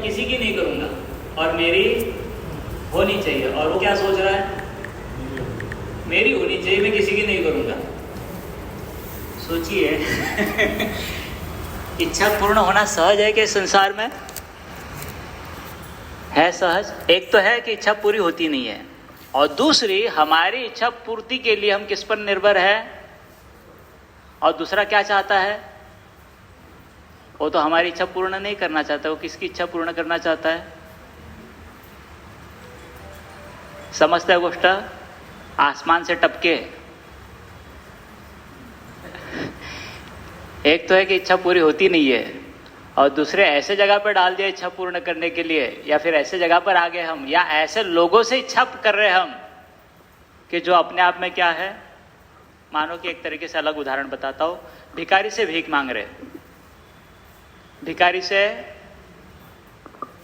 मैं किसी की नहीं करूँगा और मेरी होनी चाहिए। और वो क्या सोच रहा है? मेरी होनी चाहिए, मैं किसी की नहीं करूँगा। सोचिए इच्छा पूर्ण होना सहज है कि संसार में है सहज? एक तो है कि इच्छा पूरी होती नहीं है, और दूसरी हमारी इच्छा पूर्ति के लिए हम किस पर निर्भर है, और दूसरा क्या चाहता है? वो तो हमारी इच्छा पूर्ण नहीं करना चाहता, वो किसकी इच्छा पूर्ण करना चाहता है? समझता है गोष्ट? आसमान से टपके। एक तो है कि इच्छा पूरी होती नहीं है, और दूसरे ऐसे जगह पर डाल दिया इच्छा पूर्ण करने के लिए, या फिर ऐसे जगह पर आ गए हम, या ऐसे लोगों से इच्छा कर रहे हम कि जो अपने आप में क्या है। मानो कि एक तरीके से अलग उदाहरण बताता हूं, भिखारी से भीख मांग रहे। भिखारी से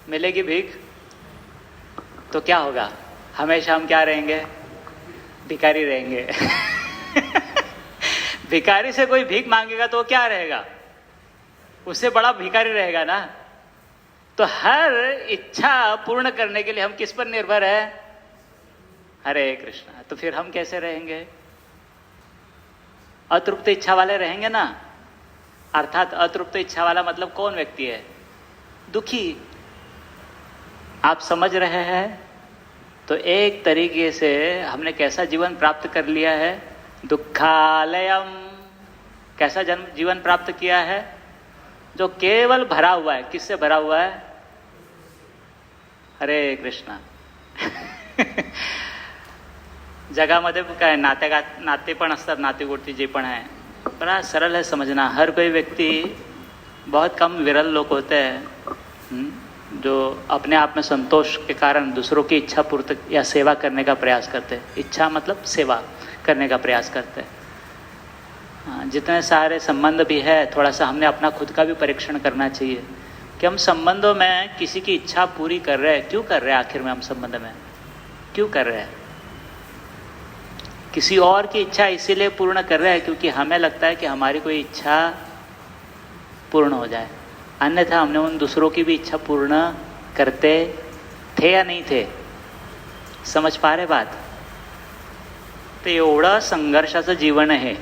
मिलेगी भीख तो क्या होगा? हमेशा हम क्या रहेंगे? भिखारी रहेंगे। भिखारी से कोई भीख मांगेगा तो वो क्या रहेगा? उससे बड़ा भिखारी रहेगा ना। तो हर इच्छा पूर्ण करने के लिए हम किस पर निर्भर है? हरे कृष्णा। तो फिर हम कैसे रहेंगे? अतृप्त इच्छा वाले रहेंगे ना। अर्थात अतृप्त इच्छा वाला मतलब कौन व्यक्ति है? दुखी। आप समझ रहे हैं? तो एक तरीके से हमने कैसा जीवन प्राप्त कर लिया है? दुखालयम। कैसा जीवन प्राप्त किया है? जो केवल भरा हुआ है। किससे भरा हुआ है? हरे कृष्णा। जगामध्ये काय नाते पण असतात, नातेगोती जे पण है, बड़ा सरल है समझना। हर कोई व्यक्ति, बहुत कम विरल लोग होते हैं जो अपने आप में संतोष के कारण दूसरों की इच्छा पूर्ति या सेवा करने का प्रयास करते हैं। इच्छा मतलब सेवा करने का प्रयास करते हैं। जितने सारे संबंध भी है, थोड़ा सा हमने अपना खुद का भी परीक्षण करना चाहिए कि हम संबंधों में किसी की इच्छा पूरी कर रहे हैं। क्यों कर रहे हैं? आखिर में हम संबंध में क्यों कर रहे हैं? किसी और की इच्छा इसीलिए पूर्ण कर रहे हैं क्योंकि हमें लगता है कि हमारी कोई इच्छा पूर्ण हो जाए। अन्यथा हमने उन दूसरों की भी इच्छा पूर्ण करते थे या नहीं थे? समझ पा रहे बात? ते एवढं संघर्षाचं जीवन आहे.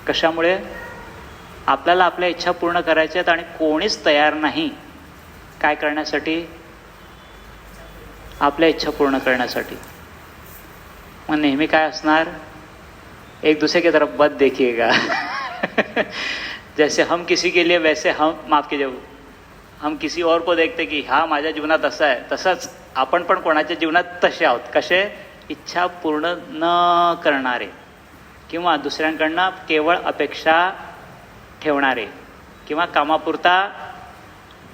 कशामुळे? आपल्याला आपल्या इच्छा पूर्ण करायच्या आहेत आणि कोणीच तयार नाही काय करण्यासाठी? आपल्या इच्छा पूर्ण करण्यासाठी. मग नेहमी काय असणार? एक दूसरे की तरफ मत देखिएगा. जैसे हम किसी के लिए, वैसे हम, माफ कीजिए, हम किसी और को देखते की हा माझ्या जीवनात असा आहे, तसंच आपण पण कोणाच्या जीवनात तसे आहोत. कसे? इच्छा पूर्ण न करणारे किंवा दुसऱ्यांकडनं केवळ अपेक्षा ठेवणारे किंवा कामापुरता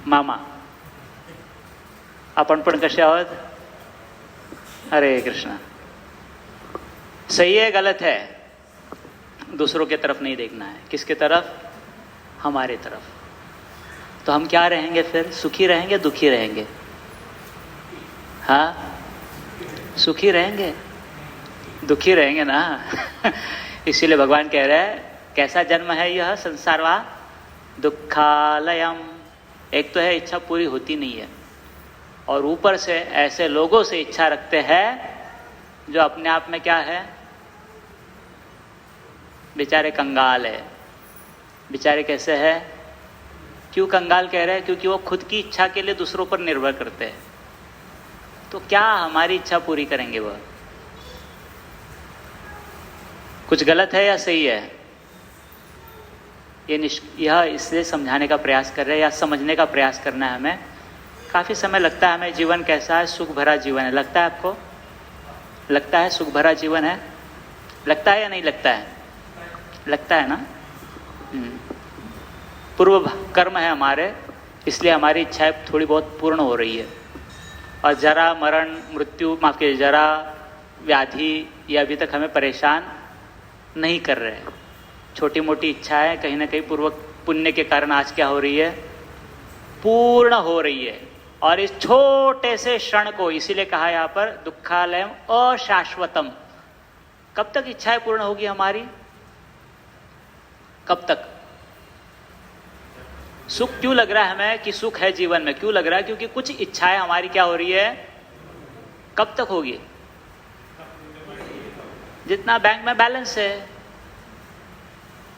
मामा. आपण पण कसे आहोत? हरे कृष्णा. सही है गलत है? दूसरों की तरफ नहीं देखना है. किसके तरफ? हमारे तरफ. तो हम क्या रहेंगे फिर? सुखी रहेंगे, दुखी रहेंगे? हाँ, सुखी रहेंगे, दुखी रहेंगे ना. इसीलिए भगवान कह रहे हैं कैसा जन्म है यह संसारवा? दुखालयम. एक तो है इच्छा पूरी होती नहीं है, और ऊपर से ऐसे लोगों से इच्छा रखते हैं जो अपने आप में क्या है? बेचारे कंगाल है. बेचारे कैसे है? क्यों कंगाल कह रहे हैं? क्योंकि वो खुद की इच्छा के लिए दूसरों पर निर्भर करते हैं. तो क्या हमारी इच्छा पूरी करेंगे वह? कुछ गलत है या सही है? यह इसलिए समझाने का प्रयास कर रहे हैं या समझने का प्रयास करना है हमें. काफ़ी समय लगता है हमें. जीवन कैसा है? सुख भरा जीवन है. लगता है आपको? लगता है सुख भरा जीवन है? लगता है या नहीं लगता है? लगता है ना. पूर्व कर्म है हमारे, इसलिए हमारी इच्छाएं थोड़ी बहुत पूर्ण हो रही है. और जरा, मरण, मृत्यु, माफ कीजिए, जरा, व्याधि, ये अभी तक हमें परेशान नहीं कर रहे हैं. छोटी मोटी इच्छाएं कहीं ना कहीं पूर्व पुण्य के कारण आज क्या हो रही है? पूर्ण हो रही है. और इस छोटे से क्षण को इसीलिए कहा यहाँ पर दुखालयम अशाश्वतम. कब तक इच्छाएं पूर्ण होगी हमारी? कब तक? सुख क्यों लग रहा है हमें कि सुख है जीवन में? क्यों लग रहा है? क्योंकि कुछ इच्छाएं हमारी क्या हो रही है? कब तक होगी? जितना बैंक में बैलेंस है।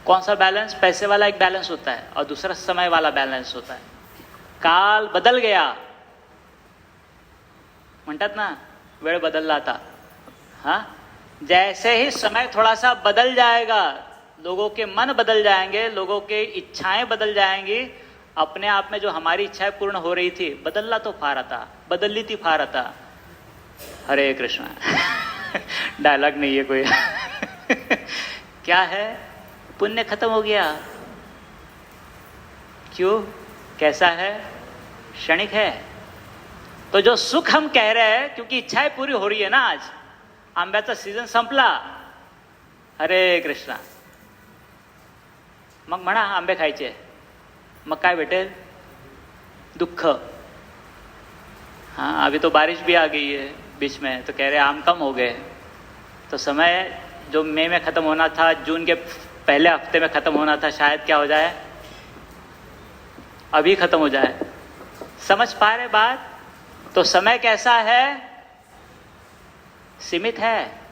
कौन सा बैलेंस? पैसे वाला एक बैलेंस होता है और दूसरा समय वाला बैलेंस होता है. काल बदल गया म्हणतात ना, वेळ बदलला था. हाँ, जैसे ही समय थोड़ा सा बदल जाएगा, लोगों के मन बदल जाएंगे, लोगों के इच्छाएं बदल जाएंगी. अपने आप में जो हमारी इच्छाएं पूर्ण हो रही थी, बदलना तो फार आता, बदलली थी फार आता. हरे कृष्णा. डायलॉग नहीं है कोई. क्या है? पुण्य खत्म हो गया. क्यों? कैसा है? क्षणिक है. तो जो सुख हम कह रहे हैं, क्योंकि इच्छाएं पूरी हो रही है ना. आज आंब्याचा सीजन संपला. हरे कृष्णा. मग म्हणा आंबे खायचे, मग काय भेटेल? दुःख. हाँ, अभी तो बारिश भी आ गई है बीच में, तो कह रहे आम कम हो गए. तो समय जो मई में खत्म होना था, जून के पहले हफ्ते में खत्म होना था, शायद क्या हो जाए, अभी खत्म हो जाए. समझ पा रहे बात? तो समय कैसा है? सीमित है.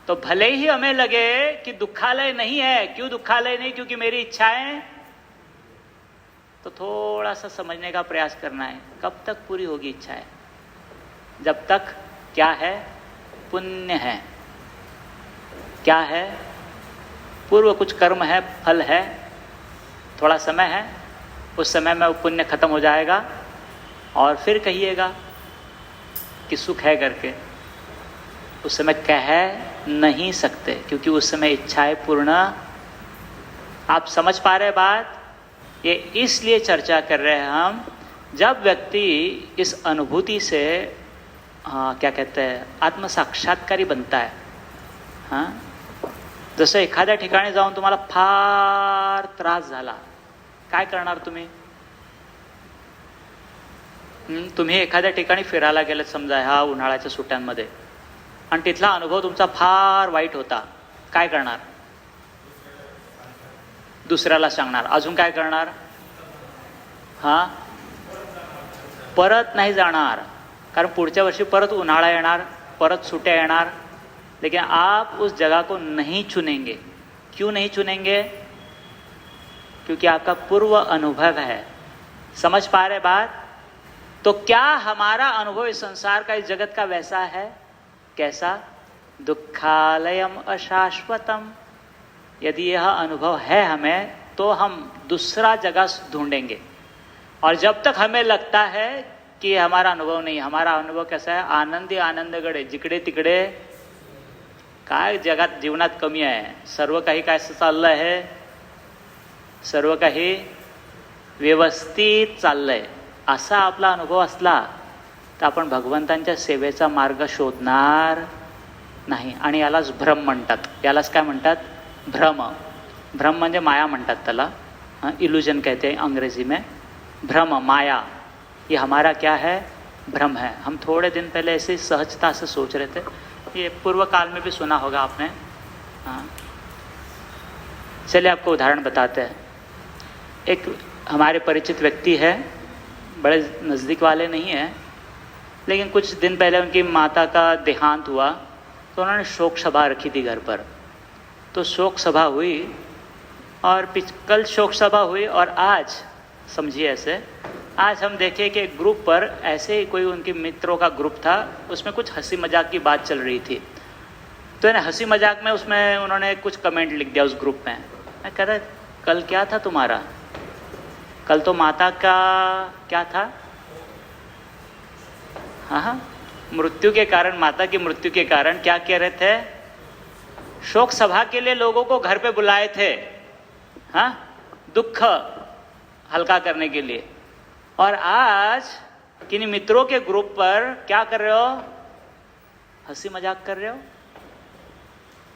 तो भले ही हमें लगे कि दुखालय नहीं है. क्यों दुखालय नहीं? क्योंकि मेरी इच्छाएं. तो थोड़ा सा समझने का प्रयास करना है. कब तक पूरी होगी इच्छाएं? जब तक क्या है? पुण्य है. क्या है? पूर्व कुछ कर्म है, फल है, थोड़ा समय है. उस समय में वो पुण्य खत्म हो जाएगा और फिर कहिएगा कि सुख है करके. उस समय कह नहीं सकते, क्योंकि उस समय इच्छाएं पूर्ण. आप समझ पा रहे बात? ये इसलिए चर्चा कर रहे हैं हम, जब व्यक्ति इस अनुभूति से क्या कहते हैं, आत्म साक्षात्कारी बनता है. हाँ, जसं एखाद्या ठिकाणी जाऊन तुम्हाला फार त्रास झाला, काय करणार तुम्ही? तुम्ही एखाद्या ठिकाणी फिरायला गेलेत समजा ह्या उन्हाळ्याच्या सुट्ट्यांमध्ये, आणि तिथला अनुभव तुमचा फार वाईट होता. काय करणार? दुसऱ्याला सांगणार. अजून काय करणार? हां, परत नाही जाणार, कारण पुढच्या वर्षी परत उन्हाळा येणार, परत सुट्ट्या येणार. लेकिन आप उस जगह को नहीं चुनेंगे. क्यों नहीं चुनेंगे? क्योंकि आपका पूर्व अनुभव है. समझ पा रहे बात? तो क्या हमारा अनुभव इस संसार का, इस जगत का वैसा है? कैसा? दुखालयम अशाश्वतम. यदि यह अनुभव है हमें, तो हम दूसरा जगह ढूंढेंगे. और जब तक हमें लगता है कि हमारा अनुभव नहीं, हमारा अनुभव कैसा है? आनंदी आनंदगडे. जिकडे तिकडे काय जगात जीवनात कमी आहे? सर्व काही काय चाललं आहे? सर्व काही व्यवस्थित चाललंय, असा आपला अनुभव असला तर आपण भगवंतांच्या सेवेचा मार्ग शोधणार नाही. आणि यालाच भ्रम म्हणतात. यालाच काय म्हणतात? भ्रम. भ्रम म्हणजे माया म्हणतात त्याला. इल्यूजन कहते हैं अंग्रेजी में. भ्रम, माया, ये हमारा क्या है? भ्रम है. हम थोड़े दिन पहले ऐसे सहजता से सोच रहे थे. ये पूर्व काल में भी सुना होगा आपने. हाँ, चलिए आपको उदाहरण बताते हैं. एक हमारे परिचित व्यक्ति है, बड़े नज़दीक वाले नहीं हैं, लेकिन कुछ दिन पहले उनकी माता का देहांत हुआ, तो उन्होंने शोक सभा रखी थी घर पर. तो शोक सभा हुई और कल शोक सभा हुई, और आज समझिए ऐसे, आज हम देखें कि ग्रुप पर ऐसे ही कोई उनके मित्रों का ग्रुप था, उसमें कुछ हंसी मजाक की बात चल रही थी. तो इन्हें हंसी मजाक में उसमें उन्होंने कुछ कमेंट लिख दिया उस ग्रुप में. मैं कह रहा, कल क्या था तुम्हारा? कल तो माता का क्या था? हाँ, मृत्यु के कारण, माता की मृत्यु के कारण क्या कह रहे थे? शोक सभा के लिए लोगों को घर पे बुलाए थे. हाँ, दुख हल्का करने के लिए. और आज किन्हीं मित्रों के ग्रुप पर क्या कर रहे हो? हंसी मजाक कर रहे हो.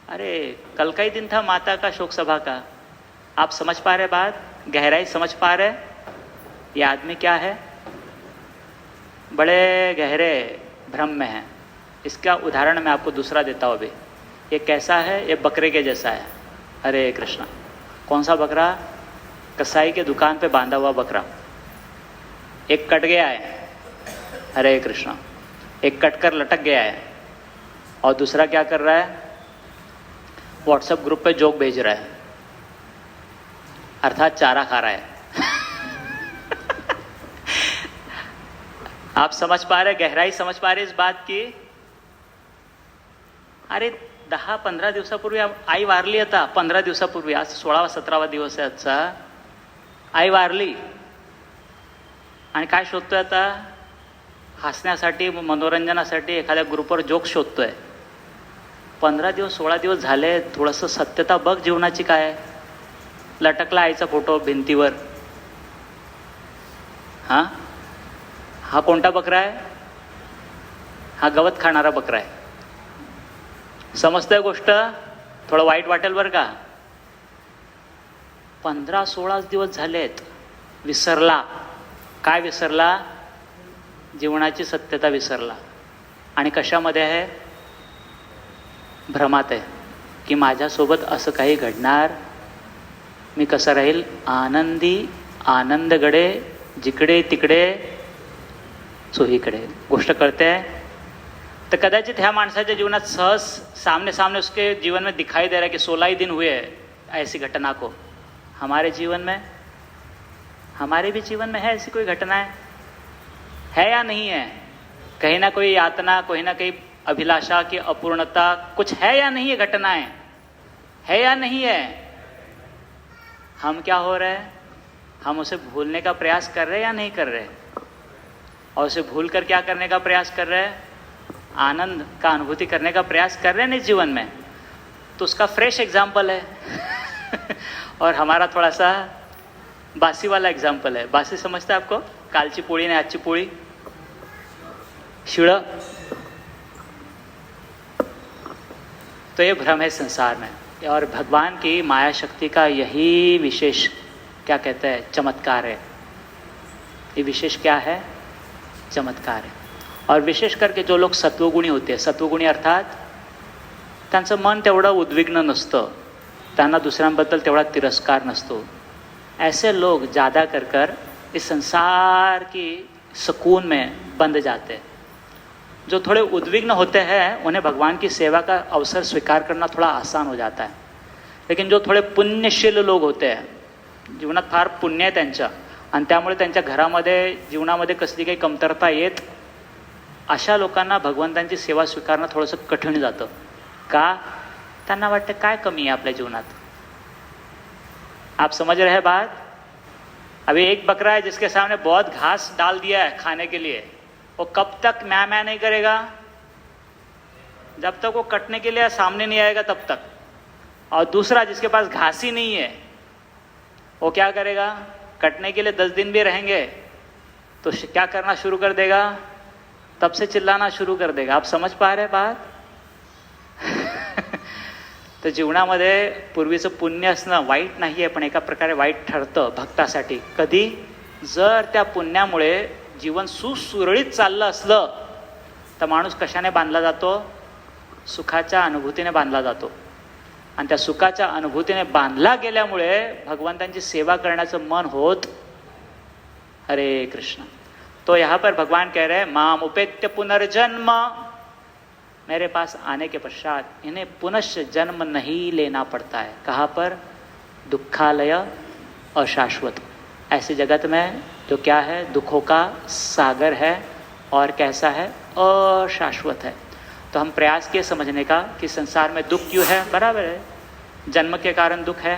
अरे कल का ही दिन था माता का शोक सभा का. आप समझ पा रहे बात? गहराई समझ पा रहे? ये आदमी क्या है? बड़े गहरे भ्रम में है. इसका उदाहरण मैं आपको दूसरा देता हूँ अभी. ये कैसा है? ये बकरे के जैसा है. हरे कृष्णा. कौन सा बकरा? कसाई के दुकान पे बांधा हुआ बकरा, एक कट गया है, हरे कृष्णा, एक कटकर लटक गया है, और दूसरा क्या कर रहा है, व्हाट्सएप ग्रुप पे जोक भेज रहा है, अर्थात चारा खा रहा है। आप समझ पा रहे, गहराई समझ पा रहे इस बात की? अरे 10-15 दिवसापूर्वी आई वारली आता, 15 दिवसापूर्वी, आज 16वा-17वा दिवस आहे आजचा, आई वारली, आणि काय शोधतोय आता, हसण्यासाठी मनोरंजनासाठी एखाद्या ग्रुपवर जोक शोधतोय. 15 दिवस 16 दिवस झाले, थोडंसं सत्यता बघ जीवनाची काय. लटकला आईचा फोटो भिंतीवर. हा कोणता बकरा आहे? हा गवत खाणारा बकरा आहे. समजतंय गोष्ट? थोडं वाईट वाटेल बरं का. 15-16 दिवस झालेत, विसरला. काय विसरला? जीवनाची सत्यता विसरला. आणि कशामध्ये आहे? भ्रमात आहे की माझ्यासोबत असं काही घडणार, मी कसं राहील आनंदी, आनंदगडे, जिकडे तिकडे चोहीकडे. गोष्ट कळते? तर कदाचित ह्या माणसाच्या जीवनात सहज सामने सामने उसके जीवन में दिखाई दे रहा है कि 16 ही दिन हुए ऐसी घटना को. हमारे जीवन में, हमारे भी जीवन में है ऐसी कोई घटनाएं? है या नहीं है? कहीं ना कोई यातना, कोई ना कहीं अभिलाषा की अपूर्णता, कुछ है या नहीं है? घटनाएं है या नहीं है? हम क्या हो रहे हैं? हम उसे भूलने का प्रयास कर रहे हैं या नहीं कर रहे? और उसे भूल कर क्या करने का प्रयास कर रहे हैं? आनंद का अनुभूति करने का प्रयास कर रहे हैं नहीं जीवन में. तो उसका फ्रेश एग्जाम्पल है. और हमारा थोड़ा सा बासी वाला एग्जाम्पल है. बासी समझता है आपको? कालची पोळी ने आजची पोळी, शिळ. तो ये भ्रम है संसार में. और भगवान की माया शक्ति का यही विशेष, क्या कहते हैं, चमत्कार है. ये विशेष क्या है? चमत्कार है. और विशेष करके जो लोग सत्वगुणी होते हैं, सत्वगुणी अर्थात त्यांचं मन तेवढं उद्विग्न नसतं, त्यांना दुसऱ्यांबद्दल तेवढा तिरस्कार नसतो. ऐसे लोग ज़्यादा कर इस संसार की सुकून में बंध जाते हैं. जो थोड़े उद्विग्न होते हैं उन्हें भगवान की सेवा का अवसर स्वीकार करना थोड़ा आसान हो जाता है. लेकिन जो थोडे पुण्यशील लोग होते हैं, जीवनात फार पुण्य आहे त्यांच्या, आणि त्यामुळे त्यांच्या घरामध्ये जीवनामध्ये कसली काही कमतरता येत, अशा लोकांना भगवंतांची सेवा स्वीकारणं थोडंसं कठीण जातं. का? त्यांना वाटतं काय कमी आहे आपल्या जीवनात. आप समझ रहे हैं बात? अभी एक बकरा है जिसके सामने बहुत घास डाल दिया है खाने के लिए, वो कब तक म्या नहीं करेगा? जब तक वो कटने के लिए सामने नहीं आएगा तब तक. और दूसरा जिसके पास घास ही नहीं है, वो क्या करेगा? कटने के लिए 10 दिन भी रहेंगे तो क्या करना शुरू कर देगा? तब से चिल्लाना शुरू कर देगा. आप समझ पा रहे बात? तर जीवनामध्ये पूर्वीचं पुण्य असणं वाईट नाही आहे, पण एका प्रकारे वाईट ठरतं भक्तासाठी. कधी? जर त्या पुण्यामुळे जीवन सुसुरळीत चाललं असलं तर माणूस कशाने बांधला जातो? सुखाच्या अनुभूतीने बांधला जातो. आणि त्या सुखाच्या अनुभूतीने बांधला गेल्यामुळे भगवंतांची सेवा करण्याचं मन होत. हरे कृष्ण. तो यहाँ पर भगवान कह रहे हैं, माम उपेत्य पुनर्जन्म, मेरे पास आने के पश्चात इन्हें पुनश्च जन्म नहीं लेना पड़ता है. कहाँ पर? दुखालय अशाश्वत. ऐसे जगत में जो क्या है, दुखों का सागर है और कैसा है, अशाश्वत है. तो हम प्रयास किए समझने का कि संसार में दुख क्यों है. बराबर है, जन्म के कारण दुख है.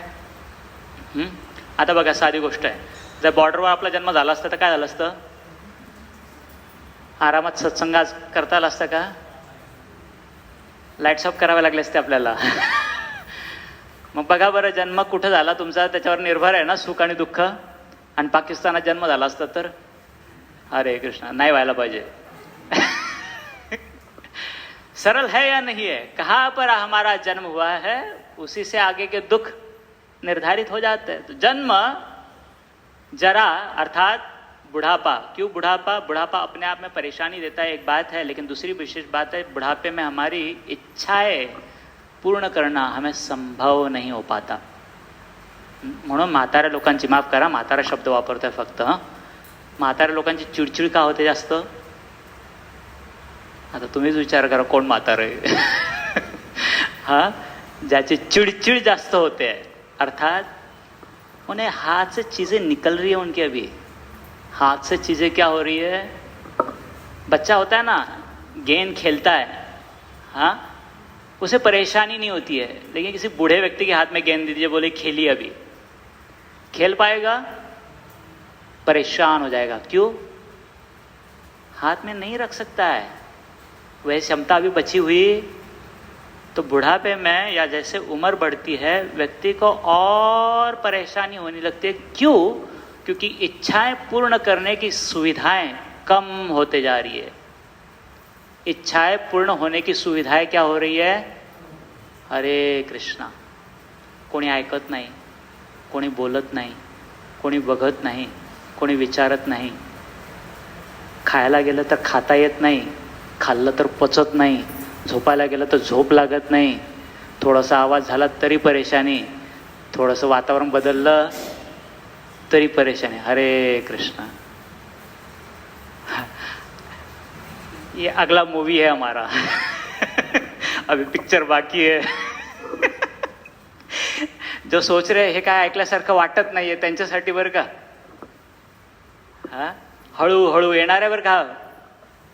आता बघा साधी गोष्ट आहे, जर बॉर्डरवर आपला जन्म झाला असता तर काय झालं असतं? आरामात सत्संग करता आला असता का? लाईट्स ऑफ करावे लागले असते आपल्याला. मग बघा बरं, जन्म कुठं झाला तुमचा त्याच्यावर निर्भर आहे ना सुख आणि दुःख. आणि पाकिस्तानात जन्म झाला असता तर हरे कृष्णा नाही व्हायला पाहिजे. सरल है या नहीं है? कहाँ पर हमारा जन्म हुआ है उसी से आगे के दुख निर्धारित हो जाते हैं. तो जन्म, जरा अर्थात बुढ़ापा. क्यों बुढ़ापा? बुढ़ापा अपने आप में परेशानी देता है, एक बात है. लेकिन दूसरी विशेष बात है, बुढ़ापे में हमारी इच्छाएं पूर्ण करना हमें संभव नहीं हो पाता. म्हणून म्हाताऱ्या लोकांची, माफ करा म्हातारा शब्द वापरतोय फक्त, म्हाताऱ्या लोकांची चिडचिड का होते जास्त? आता तुम्हीच विचार करा कोण म्हातारं आहे. हा, ज्याची चिड़चिड़ जास्त होते है, अर्थात उन्हें हाथ से चीज़ें निकल रही है उनके, अभी हाथ से चीज़ें क्या हो रही है. बच्चा होता है ना, गेंद खेलता है, हाँ, उसे परेशानी नहीं होती है, लेकिन किसी बूढ़े व्यक्ति के हाथ में गेंद दे दीजिए, बोले खेलिए, अभी खेल पाएगा? परेशान हो जाएगा. क्यों? हाथ में नहीं रख सकता है. वह क्षमता अभी बची हुई, तो बुढ़ापे में या जैसे उम्र बढ़ती है व्यक्ति को और परेशानी होने लगती है. क्यों? क्योंकि इच्छाएं पूर्ण करने की सुविधाएं कम होते जा रही है. इच्छाएं पूर्ण होने की सुविधाएं क्या हो रही है? हरे कृष्णा. कोणी ऐकत नाही, कोणी बोलत नाही, कोणी बघत नाही, कोणी विचारत नाही. खायला गेलं तर खाता येत नाही, खाल्लं तर पचत नाही, झोपायला गेलं तर झोप लागत नाही, थोडासा आवाज झाला तरी परेशानी, थोडंसं वातावरण बदललं तरी परेशानी. हरे कृष्णा. ये अगला मूवी है हमारा. अभी पिक्चर बाकी है. जो सोच रहे हे काय ऐकल्यासारखं वाटत नाहीये त्यांच्यासाठी बरं का. हा, हळूहळू येणार आहे बरं का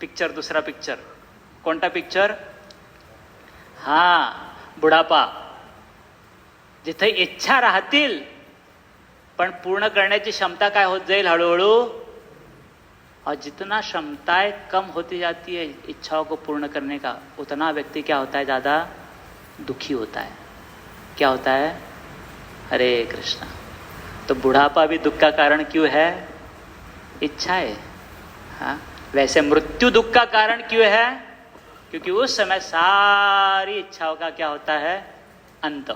पिक्चर. दुसरा पिक्चर कोणता पिक्चर? हा, बुढापा. जिथे इच्छा राहतील पण पूर्ण करण्याची क्षमता काय होत जाईल हळूहळू. और जितना क्षमताएं कम होती जाती है इच्छाओं को पूर्ण करने का, उतना व्यक्ति क्या होता है? ज़्यादा दुखी होता है. क्या होता है? हरे कृष्णा. तो बुढ़ापा भी दुख का कारण क्यों है? इच्छा है. हाँ, वैसे मृत्यु दुख का कारण क्यों है? क्योंकि उस समय सारी इच्छाओं का क्या होता है? अंत.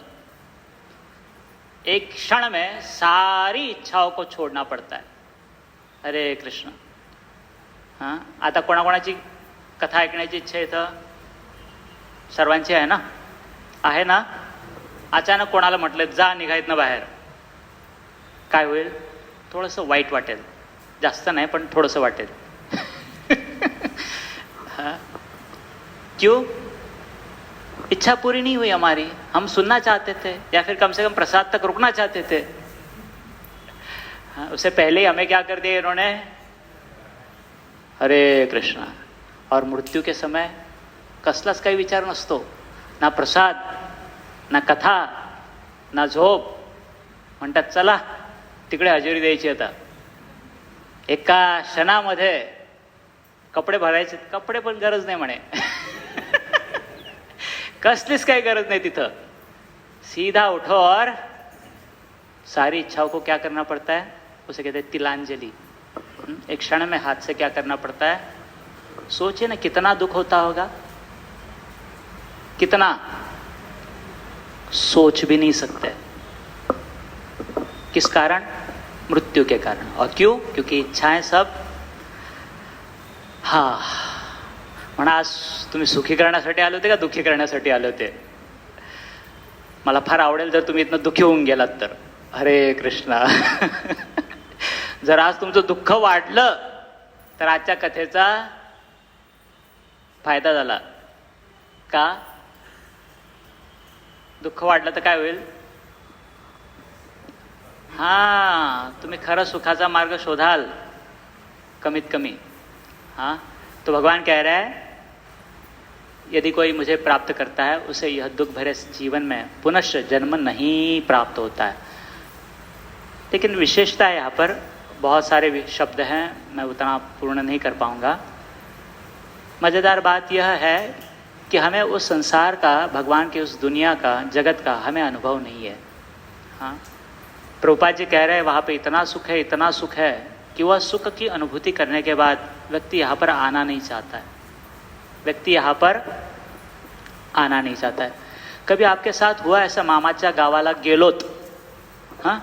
एक क्षण में सारी इच्छाओं को छोड़ना पड़ता है. हरे कृष्ण. हां, आता कोणाकोणाची कथा ऐकण्याची इच्छा इथं सर्वांची आहे ना? आहे ना? अचानक कोणाला म्हटलं जा निघायत ना बाहेर, काय होईल? थोडंसं वाईट वाटेल. जास्त नाही पण थोडंसं वाटेल. हाँ, क्यों? इच्छा पूरी नहीं हुई हमारी. हम सुनना चाहते थे या फिर कम से कम प्रसाद तक रुकना चाहते थे. हाँ, उससे पहले ही हमें क्या कर दिया इन्होंने? हरे कृष्णा. और मृत्यू के समय कसलाच काही विचार नसतो. ना प्रसाद, ना कथा, ना झोप. म्हणतात चला तिकडे हजेरी द्यायची. आता एका क्षणामध्ये कपडे भरायचे. कपडे पण गरज नाही म्हणे. कसलीच काही गरज नाही तिथं. सीधा उठो और सारी इच्छाओं को क्या करना पड़ता है? उसे कहते हैं तिलांजलि. एक क्षण में हाथ से क्या करना पड़ता है? सोचिए ना कितना दुख होता होगा. कितना सोच भी नहीं सकते. किस कारण? मृत्यु के कारण. और क्यों? क्योंकि इच्छाएं सब. हा, म्हणा आज तुम्ही सुखी करण्यासाठी आले होते का दुःखी करण्यासाठी आले होते? मला फार आवडेल जर तुम्ही इथनं दुःखी होऊन गेलात तर. हरे कृष्णा. जर आज तुमचं दुःख वाढलं तर आजच्या कथेचा फायदा झाला का? दुःख वाढलं तर काय होईल? हां, तुम्ही खरं सुखाचा मार्ग शोधाल कमीत कमी. हाँ, तो भगवान कह रहा है यदि कोई मुझे प्राप्त करता है उसे यह दुख भरे जीवन में पुनश्च जन्म नहीं प्राप्त होता है. लेकिन विशेषता है यहाँ पर, बहुत सारे शब्द हैं, मैं उतना पूर्ण नहीं कर पाऊँगा. मज़ेदार बात यह है कि हमें उस संसार का, भगवान की उस दुनिया का, जगत का हमें अनुभव नहीं है. हाँ, प्रभुपाद जी कह रहे हैं वहाँ पे इतना सुख है, इतना सुख है कि वह सुख की अनुभूति करने के बाद व्यक्ति यहाँ पर आना नहीं चाहता है. व्यक्ति यहाँ पर आना नहीं चाहता है. कभी आपके साथ हुआ ऐसा? मामाच्या गावाला गेलोत, हां,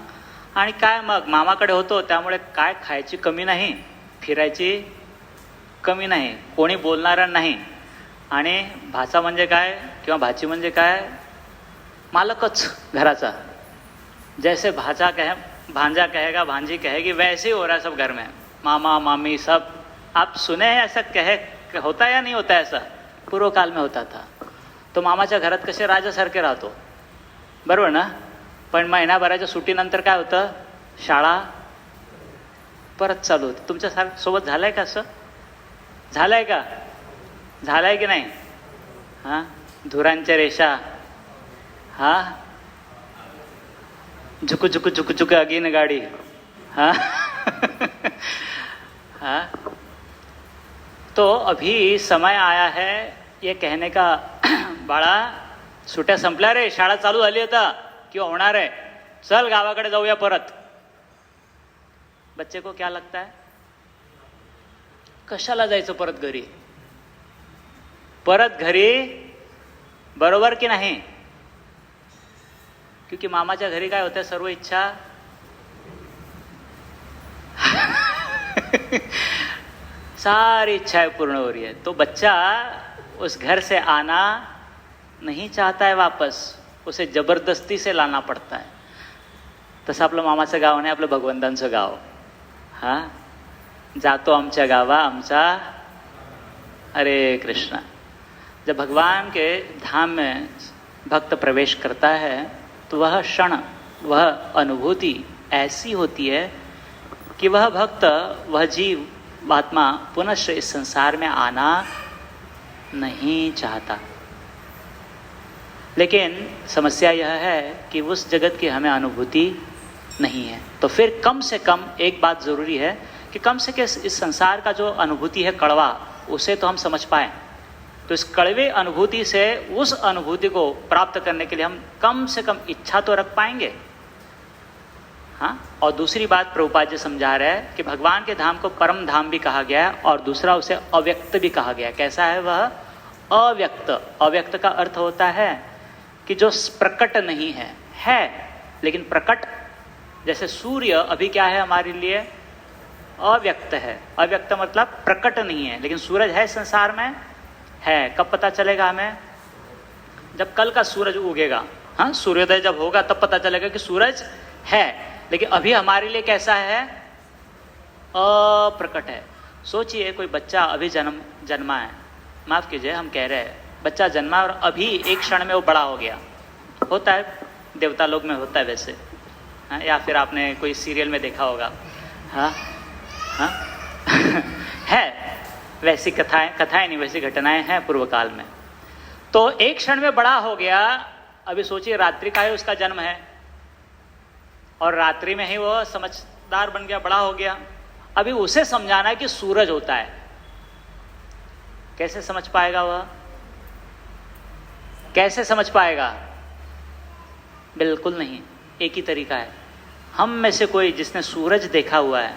आणि काय मग मामाकडे होतो त्यामुळे काय खायची कमी नाही, फिरायची कमी नाही, कोणी बोलणारं नाही, आणि भाचा म्हणजे काय किंवा भाची म्हणजे काय? मालकच घराचा. जैसे भांजा कहेगा, भांजी कहेगी, वैसे ही हो रहा है सब घर में। मामा मामी सब आप सुने हैं ऐसा होता है या नहीं होता ऐसा? पूर्व काल में होता था. तो मामाच्या घरात कसे राजासारखे राहतो, बरोबर ना? पण महिनाभराच्या सुट्टीनंतर काय होतं, शाळा परत चालू होती. तुमच्या सोबत झालंय का असं? झालंय का? झालंय की नाही? हां, धुरांच्या रेषा, हां, झुक झुक झुक झुक अगीन गाड़ी, हाँ हाँ. तो अभी समय आया है ये कहने का, बाळा सुट्या संपल्या रे, शाळा चालू झाली आता किंवा होणार आहे, चल गावाकडे जाऊया परत. बच्चे को क्या लगता है, कशाला जायचं परत घरी? परत घरी, बरोबर की नाही? क्योंकि मामाच्या घरी काय होतं, सर्व इच्छा सारी इच्छाएं पूर्ण हो रही है. तो बच्चा उस घर से आना नहीं चाहता है वापस, उसे जबरदस्ती से लाना पड़ता है. तसं आपलं मामाचं गाव नाही, आपलं भगवंतांचं गाव. हां, जातो आमच्या गावा आमचा हरे कृष्णा. जब भगवान के धाम में भक्त प्रवेश करता है तो वह क्षण, वह अनुभूति ऐसी होती है कि वह भक्त, वह जीव आत्मा पुनः इस संसार में आना नहीं चाहता. लेकिन समस्या यह है कि उस जगत की हमें अनुभूति नहीं है. तो फिर कम से कम एक बात ज़रूरी है कि कम से कम इस संसार का जो अनुभूति है कड़वा, उसे तो हम समझ पाएँ. तो इस कड़वे अनुभूति से उस अनुभूति को प्राप्त करने के लिए हम कम से कम इच्छा तो रख पाएंगे. हाँ, और दूसरी बात प्रभुपाद जी समझा रहे हैं कि भगवान के धाम को परम धाम भी कहा गया है और दूसरा उसे अव्यक्त भी कहा गया है. कैसा है वह? अव्यक्त. अव्यक्त का अर्थ होता है कि जो प्रकट नहीं है, लेकिन प्रकट. जैसे सूर्य अभी क्या है हमारे लिए? अव्यक्त है. अव्यक्त मतलब प्रकट नहीं है, लेकिन सूरज है संसार में, है. कब पता चलेगा हमें? जब कल का सूरज उगेगा. हाँ, सूर्योदय जब होगा तब पता चलेगा कि सूरज है. लेकिन अभी हमारे लिए कैसा है? अप्रकट है. सोचिए कोई बच्चा अभी जन्मा है, माफ कीजिए हम कह रहे हैं, बच्चा जन्मा और अभी एक क्षण में वो बड़ा हो गया. होता है, देवता लोग में होता है वैसे. हाँ, या फिर आपने कोई सीरियल में देखा होगा. हाँ हाँ है, वैसी कथाएं नहीं, वैसी घटनाएं हैं पूर्व काल में. तो एक क्षण में बड़ा हो गया. अभी सोचिए रात्रि का ही उसका जन्म है और रात्रि में ही वो समझदार बन गया, बड़ा हो गया. अभी उसे समझाना है कि सूरज होता है. कैसे समझ पाएगा वह? कैसे समझ पाएगा? बिल्कुल नहीं. एक ही तरीका है, हम में से कोई जिसने सूरज देखा हुआ है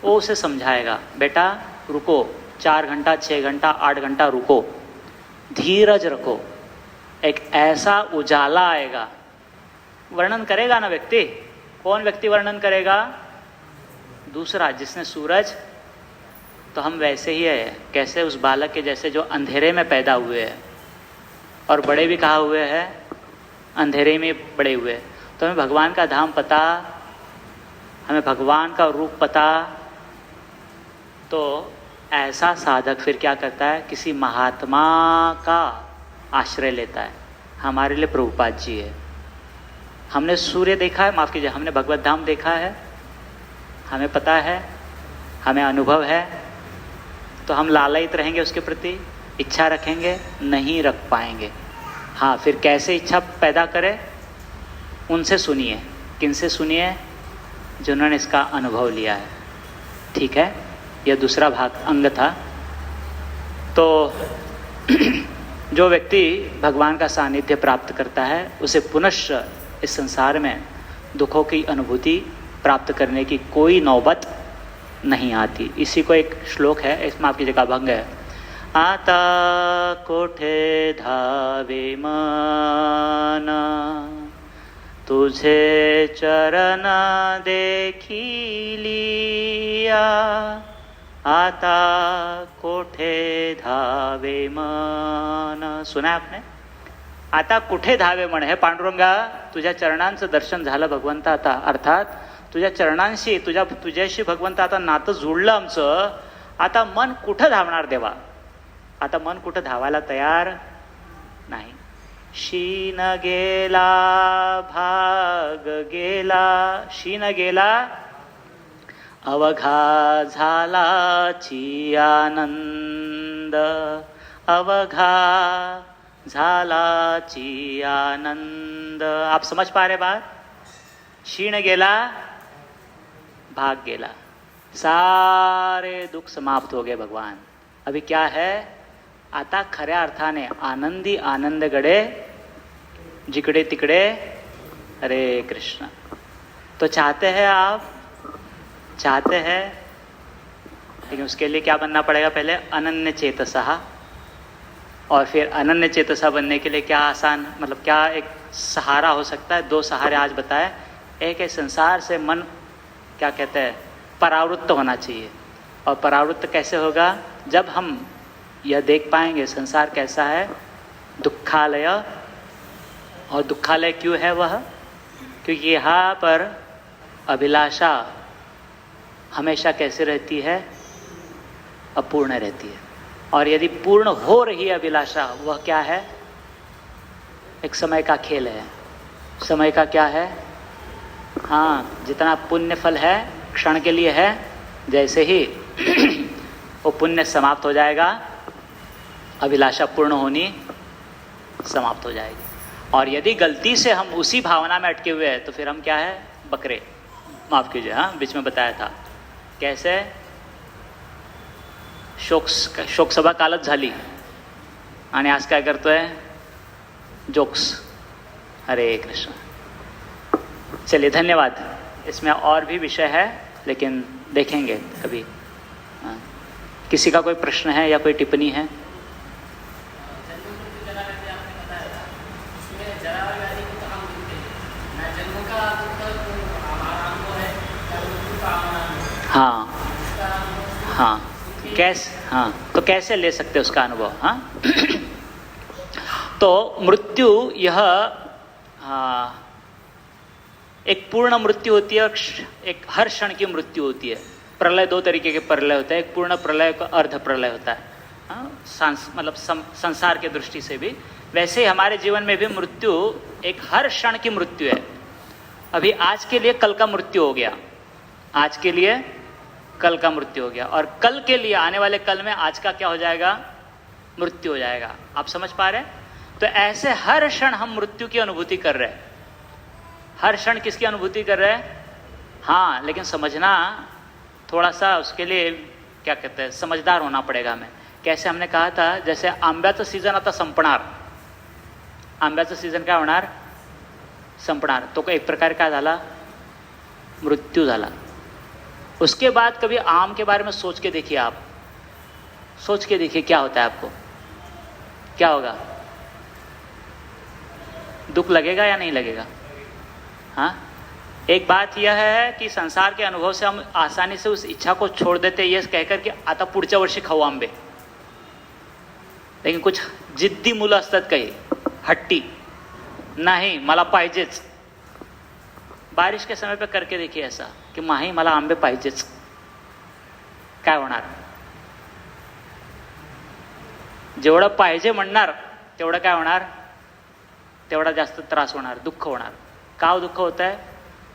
वो उसे समझाएगा, बेटा रुको, 4 घंटा 6 घंटा 8 घंटा रुको, धीरज रखो, एक ऐसा उजाला आएगा. वर्णन करेगा ना व्यक्ति. कौन व्यक्ति वर्णन करेगा? दूसरा, जिसने सूरज. तो हम वैसे ही है, कैसे उस बालक के जैसे जो अंधेरे में पैदा हुए हैं, और बड़े भी कहा हुए हैं अंधेरे में बड़े हुए. तो हमें भगवान का धाम पता, हमें भगवान का रूप पता. तो ऐसा साधक फिर क्या करता है? किसी महात्मा का आश्रय लेता है. हमारे लिए प्रभुपाद जी है. हमने सूर्य देखा है, माफ़ कीजिए, हमने भगवत धाम देखा है, हमें पता है, हमें अनुभव है. तो हम लालयित रहेंगे उसके प्रति, इच्छा रखेंगे? नहीं रख पाएंगे. हाँ, फिर कैसे इच्छा पैदा करें? उनसे सुनिए. किनसे सुनिए? जिन्होंने इसका अनुभव लिया है. ठीक है, यह दूसरा भाग अंग था. तो जो व्यक्ति भगवान का सानिध्य प्राप्त करता है उसे पुनश्च इस संसार में दुखों की अनुभूति प्राप्त करने की कोई नौबत नहीं आती. इसी को एक श्लोक है, इसमें आपकी जगह भंग है. आता कोठे धावे मन, तुझे चरण देखी लिया. आता कोठे धावे मन. सुना है आपने? आता कुठे धावे म्हण. हे पांडुरंगा, तुझ्या चरणांचं दर्शन झालं भगवंत आता, अर्थात तुझ्या चरणांशी तुझ्याशी भगवंत आता नातं जुळलं आमचं. आता मन कुठं धावणार देवा? आता मन कुठं धावायला तयार नाही. शीन गेला भाग गेला, शीन गेला अवघा झालाची आनंद, अवघा झालाची आनंद. आप समझ पा रहे बात? क्षीण गेला, भाग गेला, सारे दुख समाप्त हो गए भगवान. अभी क्या है? आता खऱ्या अर्थाने आनंदी आनंदगडे, जिकडे तिकडे हरे कृष्ण. तो चाहते हैं आप? चाहते हैं, लेकिन उसके लिए क्या बनना पड़ेगा? पहले अनन्य चेतसा. और फिर अनन्य चेतसा बनने के लिए क्या आसान, मतलब क्या एक सहारा हो सकता है? 2 सहारे आज बताए. एक है संसार से मन, क्या कहते हैं, परावृत्त होना चाहिए. और परावृत्त कैसे होगा? जब हम यह देख पाएंगे संसार कैसा है, दुखालय. और दुखालय क्यों है वह? क्योंकि यहाँ पर अभिलाषा हमेशा कैसे रहती है? अपूर्ण रहती है. और यदि पूर्ण हो रही है अभिलाषा, वह क्या है? एक समय का खेल है. समय का क्या है? हाँ, जितना पुण्य फल है क्षण के लिए है, जैसे ही वो पुण्य समाप्त हो जाएगा, अभिलाषा पूर्ण होनी समाप्त हो जाएगी. और यदि गलती से हम उसी भावना में अटके हुए हैं तो फिर हम क्या है? बकरे. माफ कीजिए, हाँ बीच में बताया था. कैसे? शोक सभा कालच झाली आणि आज काय करतोय? जोक्स. हरे कृष्ण. चलिए, धन्यवाद. इसमें और भी विषय है, लेकिन देखेंगे कभी. किसी का कोई प्रश्न है या कोई टिप्पणी है? हाँ हाँ, कैसे? हाँ, तो कैसे ले सकते उसका अनुभव? हाँ तो मृत्यु यह एक पूर्ण मृत्यु होती है और एक हर क्षण की मृत्यु होती है. प्रलय 2 तरीके के प्रलय होता है. एक पूर्ण प्रलय का अर्ध प्रलय होता है. मतलब संसार के दृष्टि से भी वैसे ही हमारे जीवन में भी मृत्यु एक हर क्षण की मृत्यु है. अभी आज के लिए कल का मृत्यु हो गया, आज के लिए कल का मृत्यु हो गया, और कल के लिए आने वाले कल में आज का क्या हो जाएगा? मृत्यु हो जाएगा. आप समझ पा रहे हैं? तो ऐसे हर क्षण हम मृत्यु की अनुभूति कर रहे हैं. हर क्षण किसकी अनुभूति कर रहे हैं? हाँ, लेकिन समझना थोड़ा सा, उसके लिए क्या कहते हैं, समझदार होना पड़ेगा हमें. कैसे? हमने कहा था जैसे आंब्याचं सीजन आता संपणार, आंब्याचं सीजन काय होणार? संपणार. तो एक प्रकार काय झाला? मृत्यू झाला. उसके बाद कभी आम के बारे में सोच के देखिए. आप सोच के देखिए क्या होता है आपको, क्या होगा? दुख लगेगा या नहीं लगेगा? हाँ, एक बात यह है कि संसार के अनुभव से हम आसानी से उस इच्छा को छोड़ देते ये कहकर कि आता पुढच्या वर्षी खाऊ आंबे. लेकिन कुछ जिद्दी मुलं असतात काही, हट्टी, नहीं मला पाहिजेच. बारिश के समय पे करके देखिए ऐसा कि माही मला आंबे पाहिजेच. काय होणार? जेवढं पाहिजे म्हणणार तेवढं काय होणार? तेवढा जास्त त्रास होणार, दुःख होणार. का दुःख होत आहे?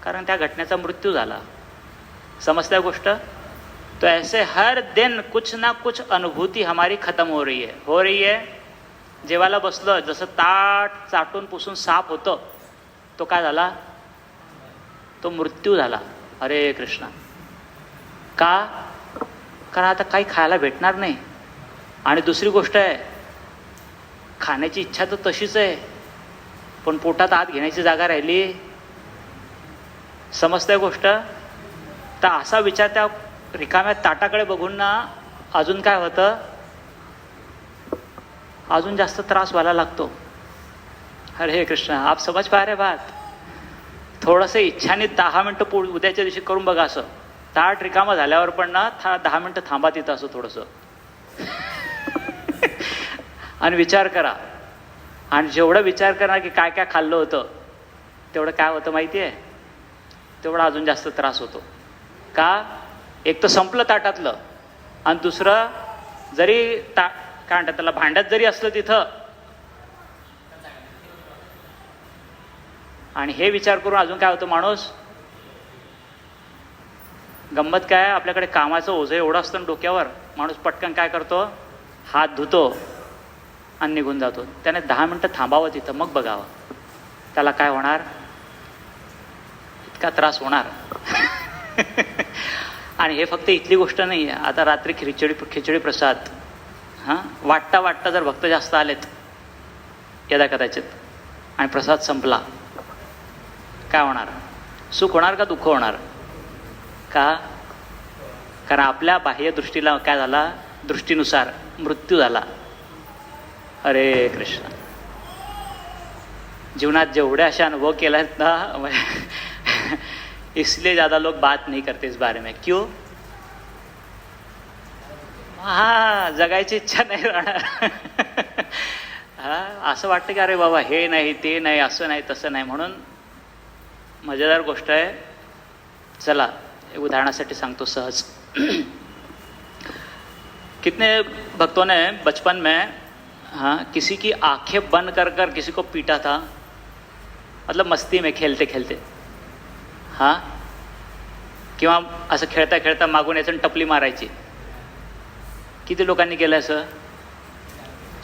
कारण त्या घटनेचा मृत्यू झाला. समजता है गोष्ट? तो ऐसे हर दिन कुछ ना कुछ अनुभूति हमारी खत्म हो रही है. जेवायला बसलं, जसं ताट चाटून पुसून साफ होतं, तो काय झाला? तो मृत्यू झाला. हरे कृष्ण. का? कारण आता काही खायला भेटणार नाही. आणि दुसरी गोष्ट आहे, खाण्याची इच्छा तर तशीच आहे, पण पोटात आत घेण्याची जागा राहिली. समजतंय गोष्ट? तर असा विचार त्या रिकाम्या ताटाकडे बघून ना अजून काय होतं? अजून जास्त त्रास व्हायला लागतो. हरे कृष्ण. आप समझ पा रहे बात? थोडंसं इच्छाने 10 मिनटं उद्याच्या दिवशी करून बघा. असं ताट रिकामा झाल्यावर पण ना 10 मिनटं थांबा तिथं असं थोडंसं आणि विचार करा, आणि जेवढं विचार करणार की काय काय खाल्लं होतं तेवढं काय होतं माहिती आहे, तेवढा अजून जास्त त्रास होतो. का? एक तर संपलं ताटातलं, आणि दुसरं जरी काय म्हणतात त्याला, भांड्यात जरी असलं तिथं, आणि हे विचार करून अजून काय होतं माणूस. गंमत काय, आपल्याकडे कामाचं ओझं एवढं असतं डोक्यावर, माणूस पटकन काय करतो, हात धुतो आणि निघून जातो. त्याने 10 मिनटं थांबावं तिथं, मग बघावं त्याला काय होणार, इतका त्रास होणार. आणि हे फक्त इथली गोष्ट नाही आहे. आता रात्री खिचडी प्रसाद वाटता वाटता जर भक्त जास्त आलेत यदा कदाचित आणि प्रसाद संपला, काय होणार, सुख होणार का दुःख होणार? का? कारण आपल्या बाह्य दृष्टीला काय झाला, दृष्टीनुसार मृत्यू झाला. अरे कृष्ण, जीवनात जेवढे असे अनुभव केले आहेत ना, इसलिए ज़्यादा लोग बात नहीं करते इस बारे में. क्यों? जगायची इच्छा नाही राहणार. असं वाटतं की अरे बाबा हे नाही ते नाही, असं नाही तसं नाही. म्हणून मजेदार गोष्ट आहे. चला उदाहरणासाठी सांगतो सहज. कितने भक्तों ने बचपन में किसी की आंखें बंद कर कर किसी को पीटा था, मतलब मस्ती में खेलते खेलते. किंवा असं खेळता खेळता मागून याचं टपली मारायची. किती लोकांनी केलं असं?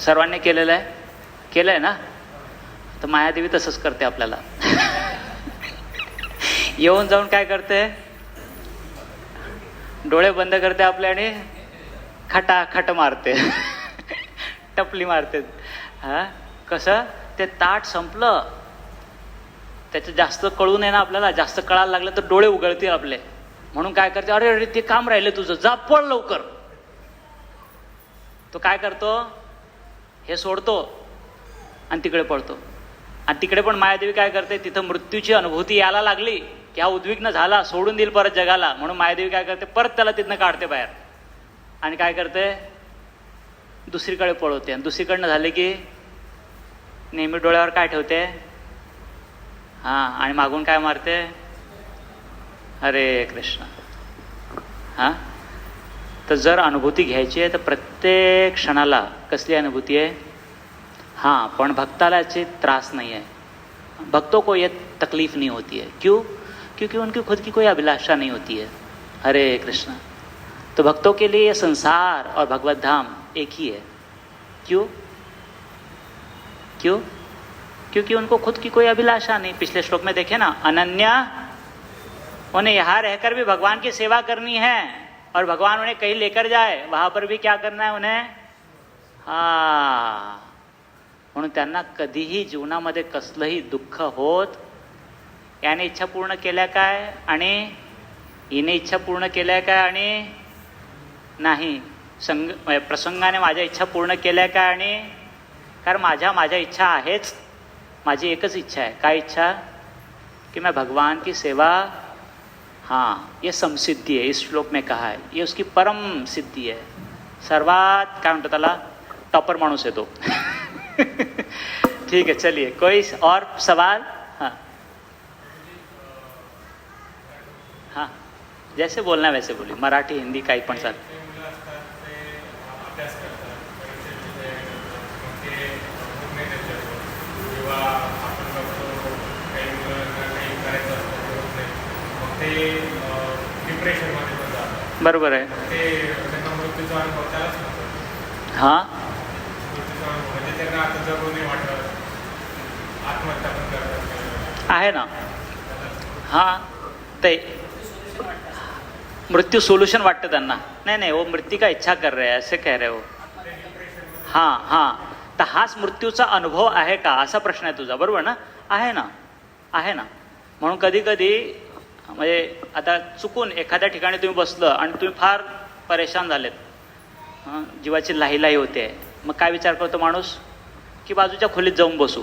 सर्वांनी केलेलं आहे. केलं आहे ना? तर मायादेवी तसंच करते आपल्याला. येऊन जाऊन काय करते, डोळे बंद करते आपले आणि खटाखट मारते. टपली मारते. कसं ते ताट संपलं, त्याचं जास्त कळू नये ना आपल्याला, जास्त कळायला लागलं तर डोळे उघडतील आपले. म्हणून काय करते, अरे अरे ते काम राहिलं तुझं, जा पळ लवकर. तो काय करतो, हे सोडतो आणि तिकडे पळतो. आणि तिकडे पण मायादेवी काय करते, तिथं मृत्यूची अनुभूती यायला लागली की हा उद्विग्न झाला, सोडून देईल परत जगाला, म्हणून मायादेवी काय करते, परत त्याला तिथनं काढते बाहेर आणि काय करते, दुसरीकडे पळवते. आणि दुसरीकडनं झाले की नेहमी डोळ्यावर काय ठेवते, आणि मागून काय मारते, हरे कृष्ण. तर जर अनुभूती घ्यायची आहे तर प्रत्येक क्षणाला कसली अनुभूती आहे, पण भक्ताला याची त्रास नहीं है, भक्तों को ये तकलीफ नहीं होती है. क्यों? क्योंकि उनकी खुद की कोई अभिलाषा नहीं होती है. हरे कृष्ण. तो भक्तों के लिए ये संसार और भगवत धाम एक ही है. क्यों? क्यों? क्योंकि उनको खुद की कोई अभिलाषा नहीं. पिछले श्लोक में देखे ना, अनन्या, उन्हें यहाँ रहकर भी भगवान की सेवा करनी है और भगवान उन्हें कहीं लेकर जाए वहां पर भी क्या करना है उन्हें. म्हणून त्यांना कधीही जीवनामध्ये कसलंही दुःख होत, याने इच्छा पूर्ण केल्या काय आणि हिने इच्छा पूर्ण केल्या काय आणि नाही, प्रसंगाने माझ्या इच्छा पूर्ण केल्या काय आणि, कारण माझ्या इच्छा आहेच. माझी एकच इच्छा आहे. काय इच्छा? कि मैं भगवान की सेवा, ये समसिद्धि है. इस श्लोक में कहा है ये उसकी परम सिद्धि है. सर्वात काय म्हणतो त्याला, टॉपर माणूस आहे तो. ठीक है, चलिए कोई और सवाल. हाँ जैसे बोलना वैसे बोलिए, मराठी हिंदी काही पण चालेल. बरोबर आहे. आहे ना. ते मृत्यू सोल्यूशन वाटतं त्यांना. नाही वो मृत्यू का इच्छा कर रहे हैं ऐसे कह रहे हो. तर हाच मृत्यूचा अनुभव आहे का असा प्रश्न आहे तुझा. बरोबर ना? आहे ना. म्हणून कधी कधी म्हणजे आता चुकून एखाद्या ठिकाणी तुम्ही बसलं आणि तुम्ही फार परेशान झालेत, जीवाची लाही होते, मग काय विचार करतो माणूस की बाजूच्या खोलीत जाऊन बसू.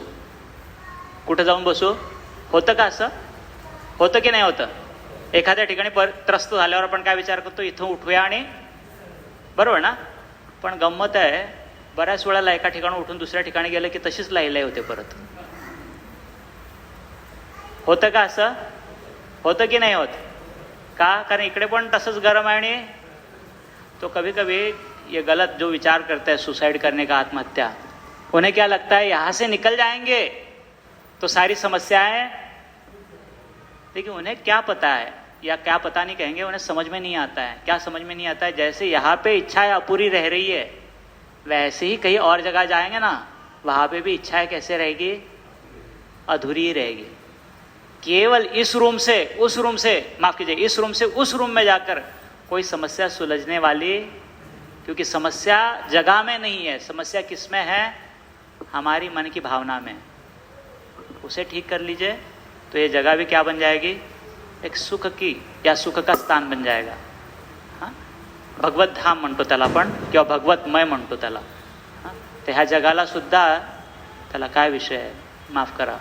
कुठं जाऊन बसू? होतं का असं? होतं की नाही होतं? एखाद्या ठिकाणी त्रस्त झाल्यावर आपण काय विचार करतो, इथून उठूया आणि, बरोबर ना? पण गंमत आहे, बऱ्याच वेळेला एका ठिकाणी उठून दुसऱ्या ठिकाणी गेलं की तशीच लाईलाई होते परत. होतं का असं? होतं की नाही होत? का? कारण इकडे पण तसंच गरम आहे. आणि तो कभी कभी ये गलत जो विचार करते हैं सुसाइड करने का, आत्महत्या, उन्हें क्या लगता है यहाँ से निकल जाएंगे तो सारी समस्याएं, लेकिन उन्हें क्या पता है, या क्या पता नहीं कहेंगे, उन्हें समझ में नहीं आता है. क्या समझ में नहीं आता है? जैसे यहाँ पे इच्छाएं अपूरी रह रही है, वैसे ही कहीं और जगह जाएंगे ना, वहाँ पे भी इच्छाएं कैसे रहेगी? अधूरी ही रहेगी. केवल इस रूम से उस रूम से, माफ कीजिए, इस रूम से उस रूम में जाकर कोई समस्या सुलझने वाली, क्योंकि समस्या जगह में नहीं है, समस्या किस में है? हमारी मन की भावना में. उसे ठीक कर लीजिए तो ये जगह भी क्या बन जाएगी? एक सुख की या सुख का स्थान बन जाएगा. हां, भगवत धाम म्हणतो त्याला आपण, किंवा भगवतमय म्हणतो त्याला. हां, तर ह्या जगाला सुद्धा त्याला काय विषय आहे? माफ करा.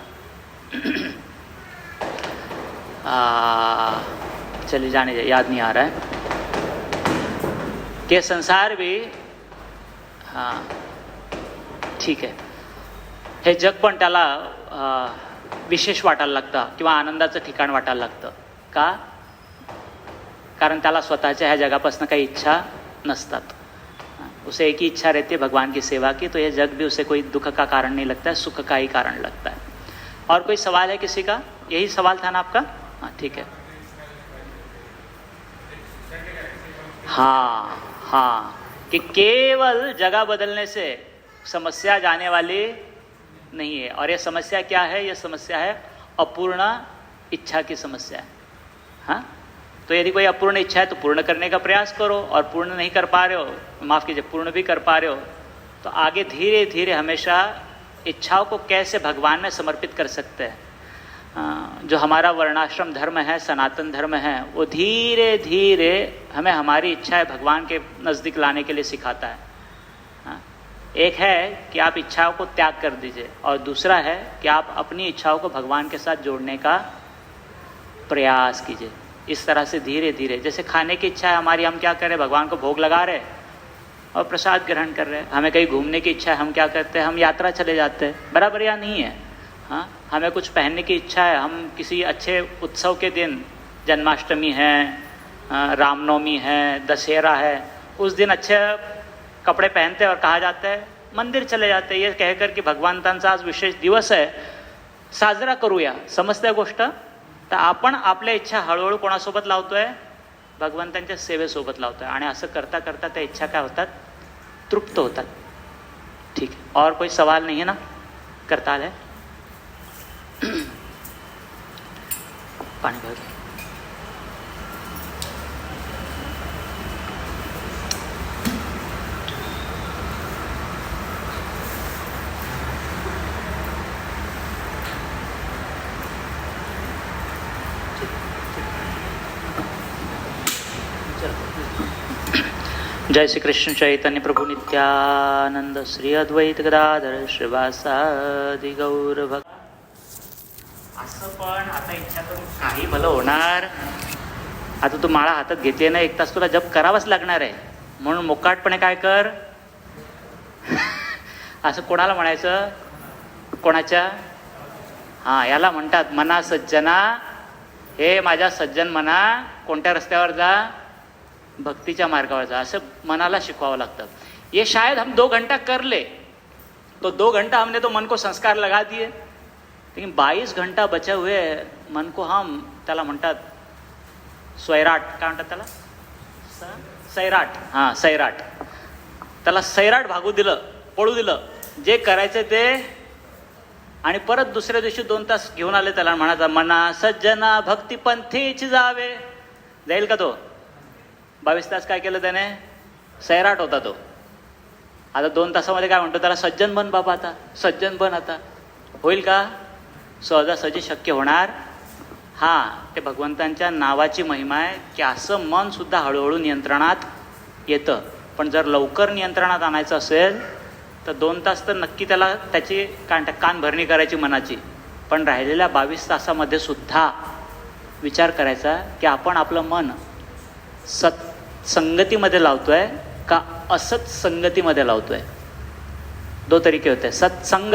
चलिए जाने दे, याद नहीं आ रहा है. कि संसार भी, हाँ ठीक आहे, हे जग पण त्याला विशेष वाटायला लागतं किंवा आनंदाचं ठिकाण वाटायला लागतं. का? कारण त्याला स्वतःच्या ह्या जगापासून काही इच्छा नसतात. उसे एक ही इच्छा रहती है भगवान की सेवा की. तो ये जग भी उसे कोई दुख का कारण नहीं लगता है, सुख का ही कारण लगता है. और कोई सवाल है किसी का? यही सवाल था ना आपका? हाँ ठीक है. हाँ हाँ, कि केवल जगह बदलने से समस्या जाने वाली नहीं है. और ये समस्या क्या है? ये समस्या है अपूर्ण इच्छा की समस्या है. हाँ, तो यदि कोई अपूर्ण इच्छा है तो पूर्ण करने का प्रयास करो, और पूर्ण नहीं कर पा रहे हो, माफ़ कीजिए, पूर्ण भी कर पा रहे हो, तो आगे धीरे धीरे हमेशा इच्छाओं को कैसे भगवान में समर्पित कर सकते हैं. जो हमारा वर्णाश्रम धर्म है, सनातन धर्म है, वो धीरे धीरे हमें हमारी इच्छाएं भगवान के नज़दीक लाने के लिए सिखाता है. एक है कि आप इच्छाओं को त्याग कर दीजिए, और दूसरा है कि आप अपनी इच्छाओं को भगवान के साथ जोड़ने का प्रयास कीजिए. इस तरह से धीरे धीरे, जैसे खाने की इच्छा है हमारी, हम क्या करें? भगवान को भोग लगा रहे और प्रसाद ग्रहण कर रहे हैं. हमें कहीं घूमने की इच्छा है, हम क्या करते हैं? हम यात्रा चले जाते हैं. बराबर या नहीं है? हाँ, हमें कुछ पहनने की इच्छा है, हम किसी अच्छे उत्सव के दिन, जन्माष्टमी है, रामनवमी है, दशहरा है, उस दिन अच्छे कपडे पहनते और कहा जाता है मंदिर चले जाते, ये कहकर की भगवंतांचा आज विशेष दिवस आहे, साजरा करूया. समजते गोष्ट? तर आपण आपल्या इच्छा हळूहळू कोणासोबत लावतोय? भगवंतांच्या सेवेसोबत लावतोय. आणि असं करता करता त्या इच्छा काय होतात? तृप्त होतात. ठीक है. और कोई सवाल नहीं है ना? करताल है? पानी भर दो. जय श्री कृष्ण चैतन्य प्रभु नित्यानंद श्री अद्वैत गदाधर श्रीवासादि गौर भक्त. असं पण आता इच्छा करून काही भलं होणार? आता तू माळा हातात घेतली ना, 1 तास तुला जप करावाच लागणार आहे. म्हणून मोकाटपणे काय कर? असं कोणाला म्हणायचं? कोणाच्या? हां, याला म्हणतात मना सज्जना. हे माझ्या सज्जन मना, कोणत्या रस्त्यावर जा? भक्तीच्या मार्गावर जा, असं मनाला शिकवावं लागतं. ये शायद हम 2 घंटा कर ले, तो 2 घंटा हमने तो मन को संस्कार लगा दिए, लेकिन 22 घंटा बचे हुए मन को हम, त्याला म्हणतात स्वैराट. काय म्हणतात त्याला? सैराट. हां, सैराट. त्याला सैराट भागू दिलं, पळू दिलं, जे करायचं ते. आणि परत दुसऱ्या दिवशी 2 तास घेऊन आले, त्याला म्हणायचा मना सज्जना भक्तिपंथीच जावे. जाईल का तो? 22 तास काय केलं त्याने? सैराट होता तो. आता 2 तासामध्ये काय म्हणतो? त्याला सज्जन बन बाबा, आता सज्जन बन. आता होईल का? सहजासहजी शक्य होणार? हां, ते भगवंतांच्या नावाची महिमा आहे की असं मन सुद्धा हळूहळू नियंत्रणात येतं. पण जर लवकर नियंत्रणात आणायचं असेल तर 2 तास तर नक्की त्याला त्याची कान भरणी करायची मनाची. पण राहिलेल्या 22 तासामध्ये सुद्धा विचार करायचा की आपण आपलं मन संगतीमध्ये लावतोय का असत संगतीमध्ये लावतोय. दो तरीके होते हैं, सत्संग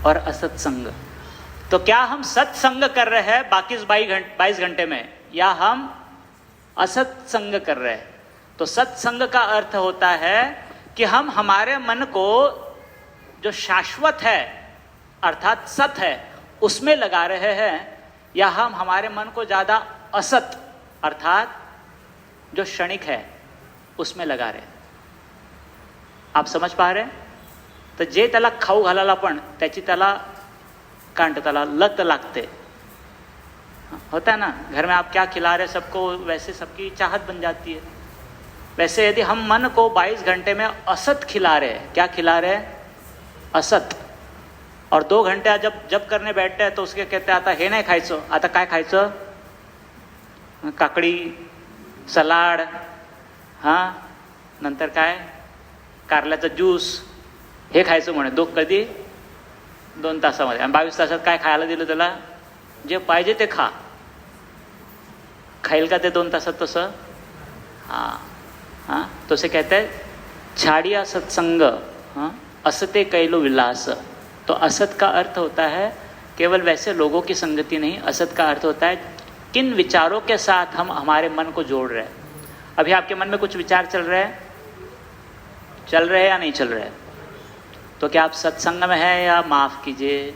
और असत्संग। तो क्या हम सत्संग कर रहे हैं बाकी 22 घंटे में, या हम असत्संग कर रहे हैं? तो सत्संग का अर्थ होता है कि हम हमारे मन को जो शाश्वत है अर्थात सत है उसमें लगा रहे हैं, या हम हमारे मन को ज्यादा असत अर्थात जो क्षणिक है उसमें लगा रहे हैं। आप समझ पा रहे हैं? तर जे त्याला खाऊ घालायला पण त्याची त्याला काय म्हणतात त्याला लत लागते, होता है ना। घर में आप क्या खिला रहे सबको, वैसे सबकी चाहत बन जाती है। वैसे यदि हम मन को 22 घंटे में असत खिला रहे हैं, क्या खिला रहे हैं? असत। और 2 घंटे जब करने बैठते हैं तो उसके कहते हैं आता हे नाही खायचं, आता काय खायचं? काकडी, सलाड, हां, नंतर काय कारल्याचा ज्यूस, हे खायचं म्हणे कधी 2 तासामध्ये। आणि 22 तासात काय खायला दिलं त्याला? जे पाहिजे ते खा। खाईल का ते 2 तासात तसं? हां हां, तो से कहते हैं छाड़िया सत्संग, हाँ, असते कैलो विलास। तो असत का अर्थ होता है केवल वैसे लोगों की संगति नहीं, असत का अर्थ होता है किन विचारों के साथ हम हमारे मन को जोड़ रहे हैं। अभी आपके मन में कुछ विचार चल रहे हैं या नहीं चल रहे? तो क्या आप सत्संग में हैं या माफ कीजिए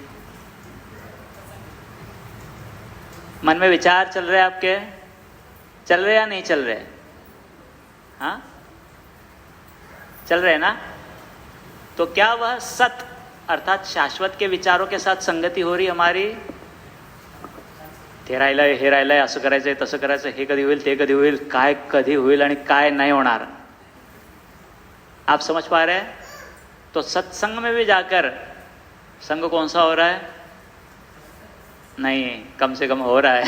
मन में विचार चल रहे हैं आपके? चल रहे या नहीं चल रहे? हाँ, चल रहे ना? तो क्या वह सत अर्थात शाश्वत के विचारों के साथ संगति हो रही हमारी? ते राहिलंय, हे राहिलंय, असं करायचंय, तसं करायचं, हे कधी होईल, ते कधी होईल, काय कधी होईल आणि काय नाही होणार। आप समझ पा रहे हैं? तो सत्संग में भी जाकर संग कौन सा हो रहा है? नहीं, कम से कम हो रहा है।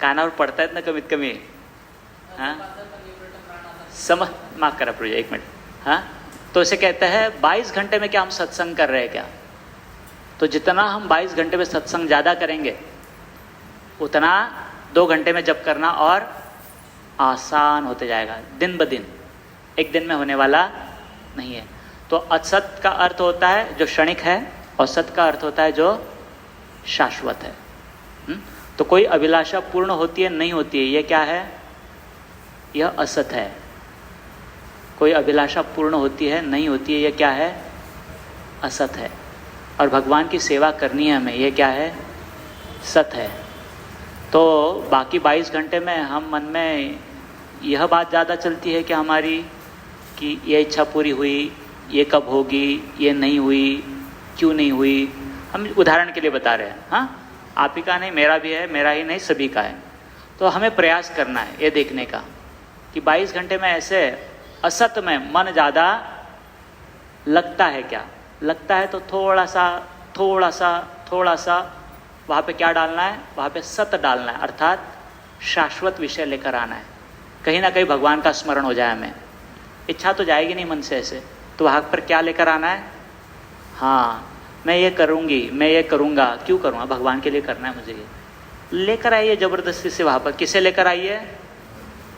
कानावर पडतायत ना कमीत कमी। हाँ, समझ, माफ करा प्रभु 1 मिनट। हाँ, तो इसे कहते हैं 22 घंटे में क्या हम सत्संग कर रहे हैं क्या? तो जितना हम 22 घंटे में सत्संग ज़्यादा करेंगे उतना 2 घंटे में जप करना और आसान होते जाएगा दिन ब दिन, एक दिन में होने वाला नहीं है। तो असत का अर्थ होता है जो क्षणिक है और सत का अर्थ होता है जो शाश्वत है। तो कोई अभिलाषा पूर्ण होती है नहीं होती है, ये क्या है? यह असत है। कोई अभिलाषा पूर्ण होती है नहीं होती है, ये क्या है? असत है। और भगवान की सेवा करनी है हमें, ये क्या है? सत है। तो बाकी 22 घंटे में हम मन में यह बात ज़्यादा चलती है कि हमारी कि ये इच्छा पूरी हुई, ये कब होगी, ये नहीं हुई, क्यों नहीं हुई। हम उदाहरण के लिए बता रहे हैं, हाँ, आप ही का नहीं, मेरा भी है, मेरा ही नहीं, सभी का है। तो हमें प्रयास करना है ये देखने का कि 22 घंटे में ऐसे असत में मन ज़्यादा लगता है क्या? लगता है तो थोड़ा सा वहाँ पे क्या डालना है? वहाँ पे सत डालना है, अर्थात शाश्वत विषय लेकर आना है। कहीं ना कहीं भगवान का स्मरण हो जाए हमें। इच्छा तो जाएगी नहीं मन से ऐसे, तो वहाँ पर क्या लेकर आना है? हाँ, मैं ये करूँगी, मैं ये करूँगा। क्यों करूँगा? भगवान के लिए करना है मुझे। ये लेकर आइए ज़बरदस्ती से वहाँ पर। किसे लेकर आइए?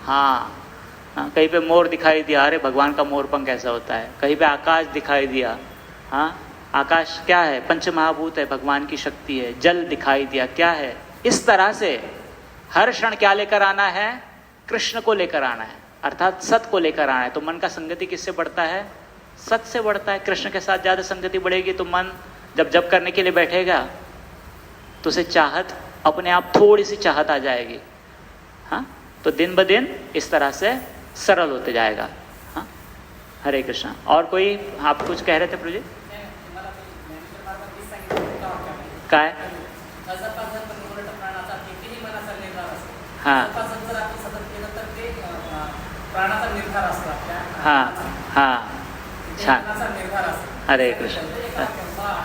हाँ, कहीं पे मोर दिखाई दिया, अरे भगवान का मोर पंख कैसा होता है। कहीं पे आकाश दिखाई दिया, हाँ, आकाश क्या है? पंच महाभूत है, भगवान की शक्ति है। जल दिखाई दिया, क्या है? इस तरह से हर क्षण क्या लेकर आना है? कृष्ण को लेकर आना है, अर्थात सत को लेकर आना है। तो मन का संगति किससे बढ़ता है? सत से बढ़ता है। कृष्ण के साथ ज़्यादा संगति बढ़ेगी तो मन जब जप करने के लिए बैठेगा तो उसे चाहत, अपने आप थोड़ी सी चाहत आ जाएगी। हाँ, तो दिन ब दिन इस तरह से सरल होते जाएगा। हाँ, हरे कृष्णा। और कोई आप कुछ कह रहे थे प्रभु जी? काय? हाँ हाँ हाँ, छान। हरे कृष्ण,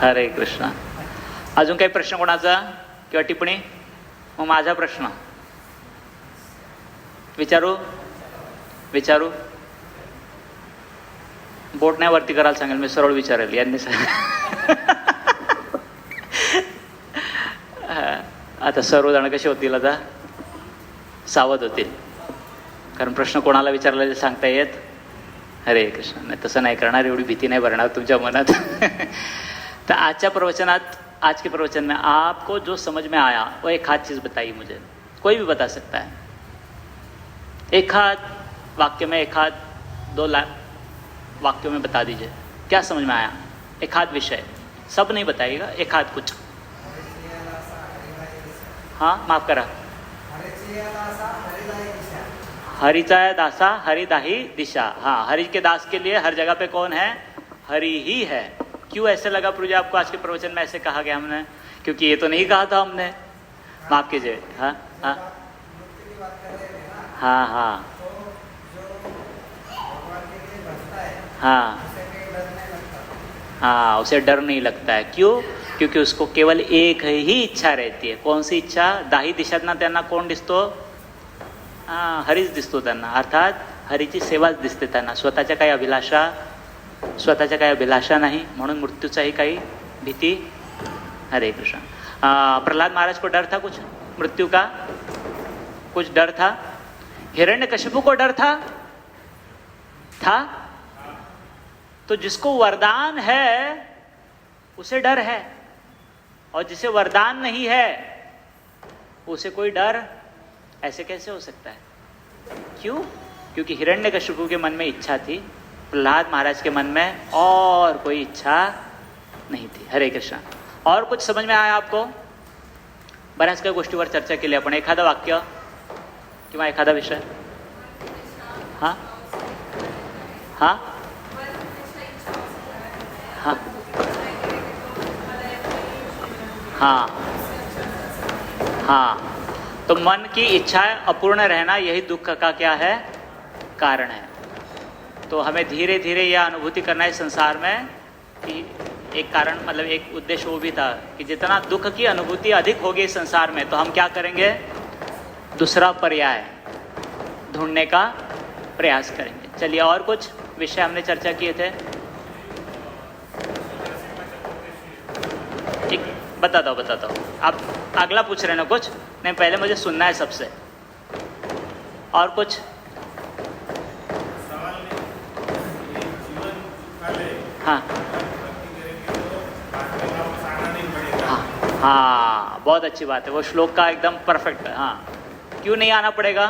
हरे कृष्ण। अजून काही प्रश्न कोणाचा किंवा टिप्पणी? मग माझा प्रश्न विचारू बोट नाही वरती करायला सांगेल मी, सरळ विचारेल यांनी आता सर्वजण कसे होतील? आता सावध होतील, कारण प्रश्न कोणाला विचारला सांगता येत हरे कृष्ण. नाही तसं नाही करणार, एवढी भीती नाही भरणार तुमच्या मनात. तो आजच्या प्रवचनात, आज के प्रवचन में आपको जो समझ में आया वो एक आध चीज़ बताइए मुझे. कोई भी बता सकता है. एक आध वाक्य में, एक आध 2 वाक्यों में बता दीजिए क्या समझ में आया. एक आध विषय, सब नहीं बताइएगा, एक आध कुछ. हाँ माफ करा. हरिचा दासा हरिदाही दिशा. हाँ, हरि के दास के लिए हर जगह पे कौन है? हरि ही है. क्यों ऐसे लगा प्रभु जी आपको आज के प्रवचन में ऐसे कहा गया हमने? क्योंकि ये तो नहीं कहा था हमने. माफ कीजिए. हाँ हाँ हाँ हाँ हाँ हाँ, उसे डर नहीं लगता है. क्यों? क्योंकि उसको केवल एक ही इच्छा रहती है. कौन सी इच्छा? दाही दिशातना त्यांना कोण दिसतो? हरीच दिसतो त्यांना. अर्थात हरीची सेवाच दिसते त्यांना. स्वतःच्या काही अभिलाषा नाही. म्हणून मृत्यूचाही काही भीती. हरे कृष्ण. प्रहलाद महाराज को डर था कुछ मृत्यू का? कुछ डर था? हिरण्यकशिपु को डर था? तो जिसको वरदान है उसे डर है, और जिसे वरदान नहीं है उसे कोई डर ऐसे कैसे हो सकता है? क्यों? क्योंकि हिरण्यकशिपु के मन में इच्छा थी, प्रहलाद महाराज के मन में और कोई इच्छा नहीं थी. हरे कृष्ण. और कुछ समझ में आया आपको? बऱ्याच काही गोष्टीवर चर्चा केली आपण. एखादं वाक्य किंवा एखादा विषय. हां हां हाँ हाँ हाँ. तो मन की इच्छाएं अपूर्ण रहना यही दुख का क्या है? कारण है. तो हमें धीरे धीरे यह अनुभूति करना है संसार में कि एक कारण, मतलब एक उद्देश्य वो भी था कि जितना दुख की अनुभूति अधिक होगी संसार में तो हम क्या करेंगे? दूसरा पर्याय ढूंढने का प्रयास करेंगे. चलिए, और कुछ विषय हमने चर्चा किए थे. बता दो. आप अगला पूछ रहे ना कुछ? नहीं, पहले मुझे सुनना है सबसे. और कुछ? हाँ हाँ, बहुत अच्छी बात है. वो श्लोक का एकदम परफेक्ट है. हाँ, क्यों नहीं आना पड़ेगा?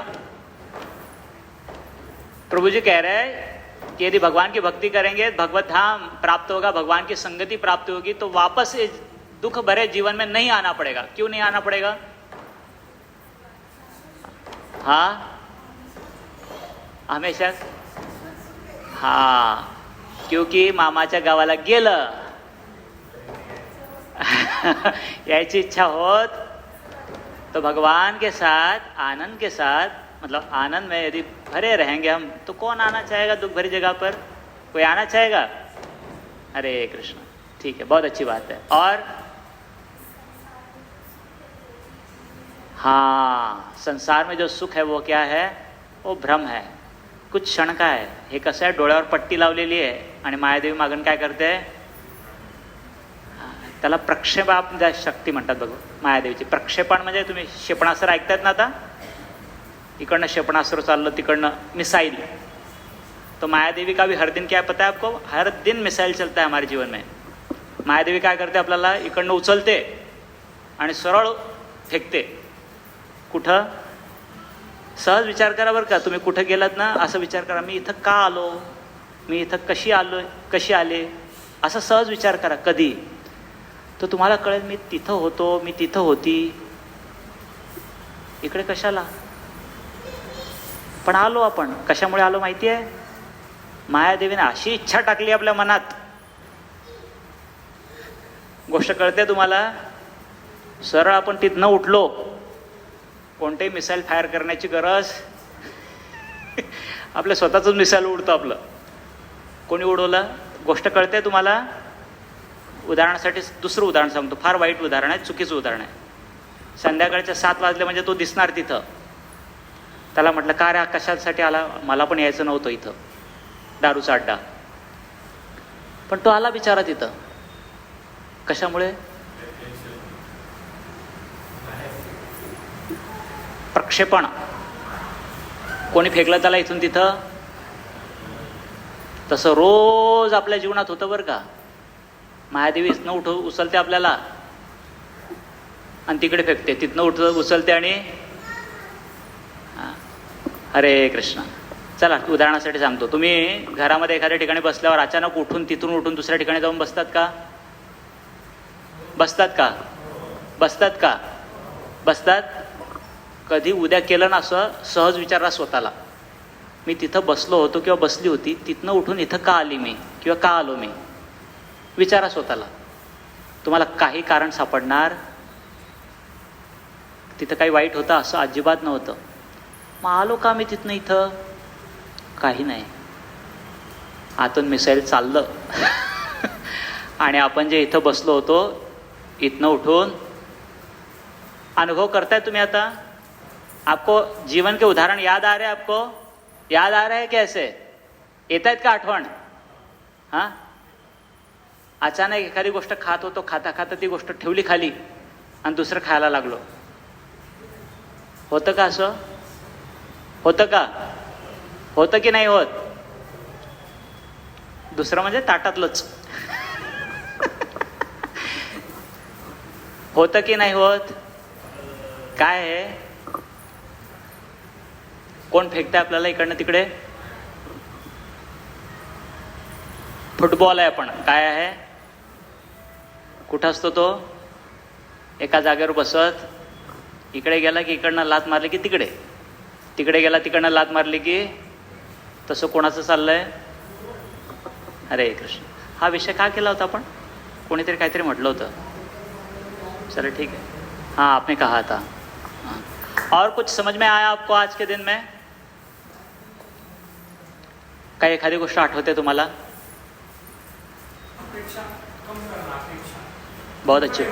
प्रभु जी कह रहे हैं कि यदि भगवान की भक्ति करेंगे, भगवत धाम प्राप्त होगा, भगवान की संगति प्राप्त होगी, तो वापस इस दुख भरे जीवन में नहीं आना पड़ेगा. क्यों नहीं आना पड़ेगा? हाँ, हमेशा. हाँ, क्योंकि मामाच्या गावाला गेलं याची इच्छा होत तो भगवान के साथ, आनंद के साथ, मतलब आनंद में यदि भरे रहेंगे हम, तो कौन आना चाहेगा दुख भरी जगह पर? कोई आना चाहेगा? हरे कृष्ण. ठीक है, बहुत अच्छी बात है. और हाँ, संसार में जो सुख है वो क्या है? वो भ्रम है, कुछ क्षण का आहे. हे कसं आहे? डोळ्यावर पट्टी लावलेली आहे आणि मायादेवी मागून काय करते? त्याला प्रक्षेपण शक्ती म्हणतात बघ मायादेवीची. प्रक्षेपण म्हणजे तुम्ही क्षेपणास्त्र ऐकतायत ना आता? इकडनं क्षेपणास्त्र चाललं, तिकडनं मिसाइल. तो मायादेवी का भी हर दिन क्या पता है आपको? हर दिन मिसाइल चलता है हमारे जीवन में. मायादेवी काय करते? आपल्याला इकडनं उचलते आणि सरळ फेकते. कुठं? सहज विचार करा बरं का. तुम्ही कुठं गेलात ना, असं विचार करा, मी इथं का आलो, मी इथं कशी आले, असं सहज विचार करा कधी. तर तुम्हाला कळेल मी तिथं होतो, मी तिथं होती, इकडे कशाला. पण आलो आपण. कशामुळे आलो माहिती आहे? मायादेवीने अशी इच्छा टाकली आपल्या मनात. गोष्ट कळते तुम्हाला? सरळ आपण तिथनं उठलो, कोणतेही मिसाईल फायर करण्याची गरज आपल्या स्वतःच मिसाईल उडतं आपलं. कोणी उडवलं? गोष्ट कळते तुम्हाला? उदाहरणासाठी दुसरं उदाहरण सांगतो. फार वाईट उदाहरण आहे, चुकीचं उदाहरण आहे. संध्याकाळच्या 7 वाजले म्हणजे तो दिसणार तिथं. त्याला म्हटलं का रे कशासाठी आला? मला पण यायचं नव्हतं इथं, दारूचा अड्डा. पण तो आला बिचारा तिथं. कशामुळे? प्रक्षेपण. कोणी फेकलं त्याला इथून तिथं? तसं रोज आपल्या जीवनात होतं बरं का. महादेवी इथनं उचलते आपल्याला आणि तिकडे फेकते, तिथनं उचलते आणि हरे कृष्ण. चला उदाहरणासाठी सांगतो. तुम्ही घरामध्ये एखाद्या ठिकाणी बसल्यावर अचानक उठून तिथून उठून दुसऱ्या ठिकाणी जाऊन बसतात का? बसतात का? बसतात का? बसतात. कधी उद्या केलं ना असं सहज विचारा स्वतःला, मी तिथं बसलो होतो किंवा बसली होती, तिथनं उठून इथं का आली मी किंवा का आलो मी? विचारा स्वतःला. तुम्हाला काही कारण सापडणार. तिथं काही वाईट होतं असं अजिबात नव्हतं. मग आलो का मी तिथनं इथं? काही नाही. आतून मिसाईल चाललं आणि आपण जे इथं बसलो होतो इथनं उठून अनुभव करताय तुम्ही आता. आपको जीवन के उदाहरण याद आ रहे हैं? आपको याद आ रहा है कैसे? येत आहेत का आठवण? हां, अचानक एखादी गोष्ट खात होतो, खाता खाता ती गोष्ट ठेवली खाली आणि दुसरं खायला लागलो. होतं का असं? होतं का? होतं की नाही होत? दुसरं म्हणजे ताटातलंच होतं की नाही होत? काय आहे? कोण फेकताय आपल्याला इकडनं तिकडे? फुटबॉल आहे. आपण काय आहे? कुठं असतो तो? एका जागेवर बसत, इकडे गेला की इकडनं लात मारली की तिकडे, तिकडे गेला तिकडनं लात मारली की. तसं कोणाचं चाललंय? हरे कृष्ण. हा विषय का केला होता आपण? कोणीतरी काहीतरी म्हटलं होतं. चलो ठीक है. हाँ, आपने कहा था. और कुछ समझ में आया आपको आज के दिन में? काही एखादी गोष्ट आठवते तुम्हाला? बहुत अच्छी,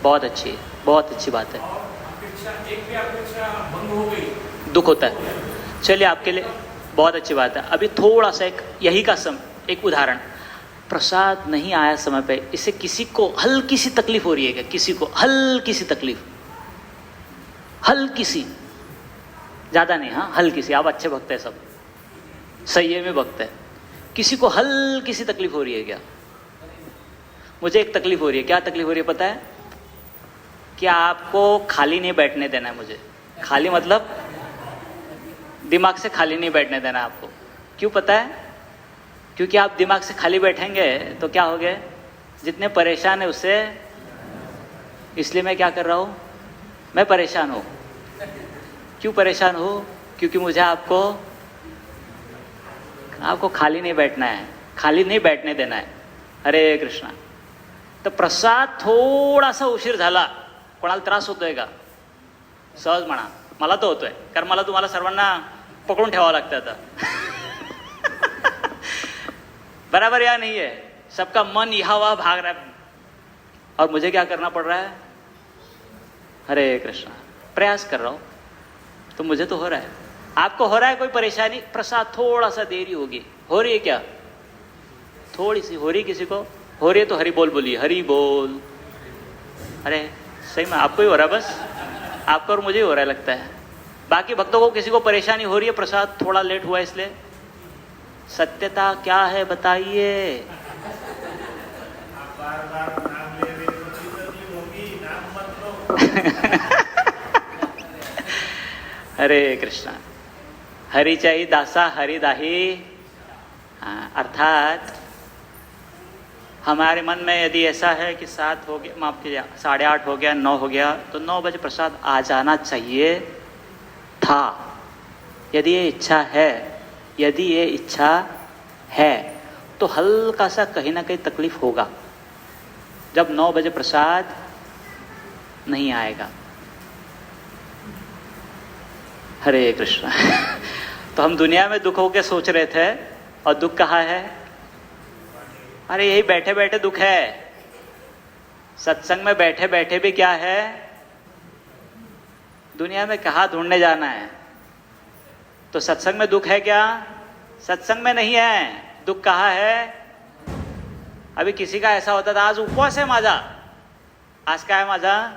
बहुत अच्छी, बहुत अच्छी बात है. दुख होता है. चलिए आपके लिए बहुत अच्छी बात है. अभी थोड़ा सा एक एक उदाहरण. प्रसाद नहीं आया समय पे, इससे किसी को हल्की सी तकलीफ हो रही है क्या? किसी को हल्की सी तकलीफ? हल्की सी, ज्यादा नहीं. हाँ, हल्की सी. आप अच्छे भक्त है, सब संयमी में भक्त है. किसी को हल्की सी तकलीफ हो रही है क्या? मुझे एक तकलीफ हो रही है. क्या तकलीफ हो रही है पता है? कि आपको खाली नहीं बैठने देना है मुझे. खाली मतलब दिमाग से खाली नहीं बैठने देना है आपको. क्यों पता है? क्योंकि आप दिमाग से खाली बैठेंगे तो क्या हो गए? जितने परेशान है उससे, इसलिए मैं क्या कर रहा हूँ? मैं परेशान हूँ. क्यों परेशान हूँ? क्योंकि मुझे आपको खाली नहीं बैठना है, खाली नहीं बैठने देना है. हरे कृष्णा. तर प्रसाद थोडासा उशीर झाला, कोणाला त्रास होतोय का? सहज म्हणा. मला तो होतोय, कारण मला तुम्हाला सर्वांना पकडून ठेवावं लागतं आता. बराबर या नहीं है? सबका मन यहाँ वहाँ भाग रहा है और मुझे क्या करना पड़ रहा है? हरे कृष्णा. प्रयास कर रहा हूँ तो मुझे तो हो रहा है. आपको हो रहा है कोई परेशानी? प्रसाद थोड़ा सा देरी होगी. हो रही है क्या? थोड़ी सी हो रही. किसी को हो रही है तो हरि बोल बोलिए. हरि बोल. अरे सही में आपको ही हो रहा है, बस आपको और मुझे ही हो रहा है लगता है. बाकी भक्तों को किसी को परेशानी हो रही है प्रसाद थोड़ा लेट हुआ इसलिए? सत्यता क्या है बताइए? हरे कृष्णा. हरिचाई दासा हरिदाही. अर्थात हमारे मन में यदि ऐसा है कि 7 हो गया, माफ कीजिए 8:30 हो गया, 9 हो गया, तो 9 बजे प्रसाद आ जाना चाहिए था. यदि ये इच्छा है, यदि ये इच्छा है तो हल्का सा कहीं ना कहीं तकलीफ होगा जब 9 बजे प्रसाद नहीं आएगा. हरे कृष्णा. तो हम दुनिया में दुख होके सोच रहे थे, और दुख कहाँ है? अरे यही बैठे बैठे दुख है. सत्संग में बैठे बैठे भी क्या है? दुनिया में कहाँ ढूंढने जाना है? तो सत्संग में दुख है क्या? सत्संग में नहीं है. दुख कहाँ है? अभी किसी का ऐसा होता था, आज उपवास है माझा, आज काय आहे माझा?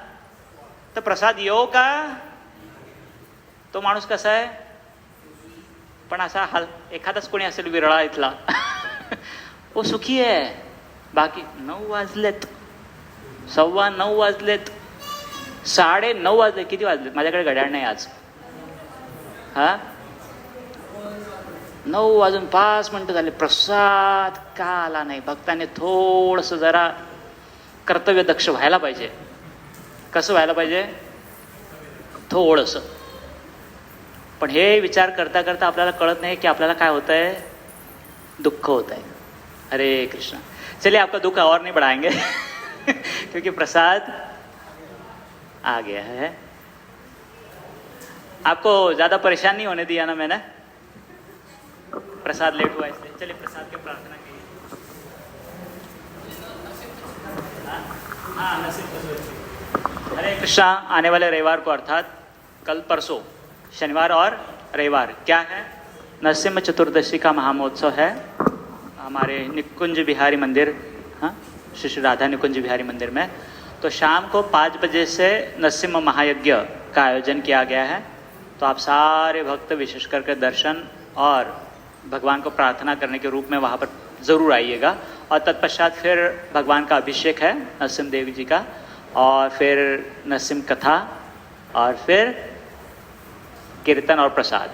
तर प्रसाद येऊ का? तो माणूस कसा आहे? पण असा एखादाच कोणी असेल विरळा इथला वो सुखी है. बाकी 9 वाजलेत, 9:15 वाजलेत, 9:30 वाजले. किती वाजलेत? माझ्याकडे घड्याळ नाही आज. हा, 9:05 झाले. प्रसाद का आला नाही? भक्ताने थोडंसं जरा कर्तव्य दक्ष व्हायला पाहिजे. कसं व्हायला पाहिजे? थोडंसं. पण हे विचार करता करता आपल्याला कळत नाही की आपल्याला काय होत आहे? दुःख होत आहे. हरे कृष्ण. चलिए, आपका दुख और नहीं बढ़ाएंगे क्योंकि प्रसाद आ गया है. आपको ज्यादा परेशान नहीं होने दिया ना मैंने. प्रसाद लेट हुआ इसलिए. चलिए प्रसाद की प्रार्थना कीजिए. हाँ, हरे कृष्णा. आने वाले रविवार को, अर्थात कल परसों, शनिवार और रविवार, क्या है? नरसिम्हा चतुर्दशी का महामहोत्सव है हमारे निकुंज बिहारी मंदिर, हाँ, श्री श्री राधा निकुंज बिहारी मंदिर में. तो शाम को 5 बजे से नरसिम्हा महायज्ञ का आयोजन किया गया है. तो आप सारे भक्त विशेष करके दर्शन और भगवान को प्रार्थना करने के रूप में वहाँ पर ज़रूर आइएगा. और तत्पश्चात फिर भगवान का अभिषेक है नरसिम्हा देवी जी का, और फिर नरसिम्हा कथा, और फिर कीर्तन और प्रसाद.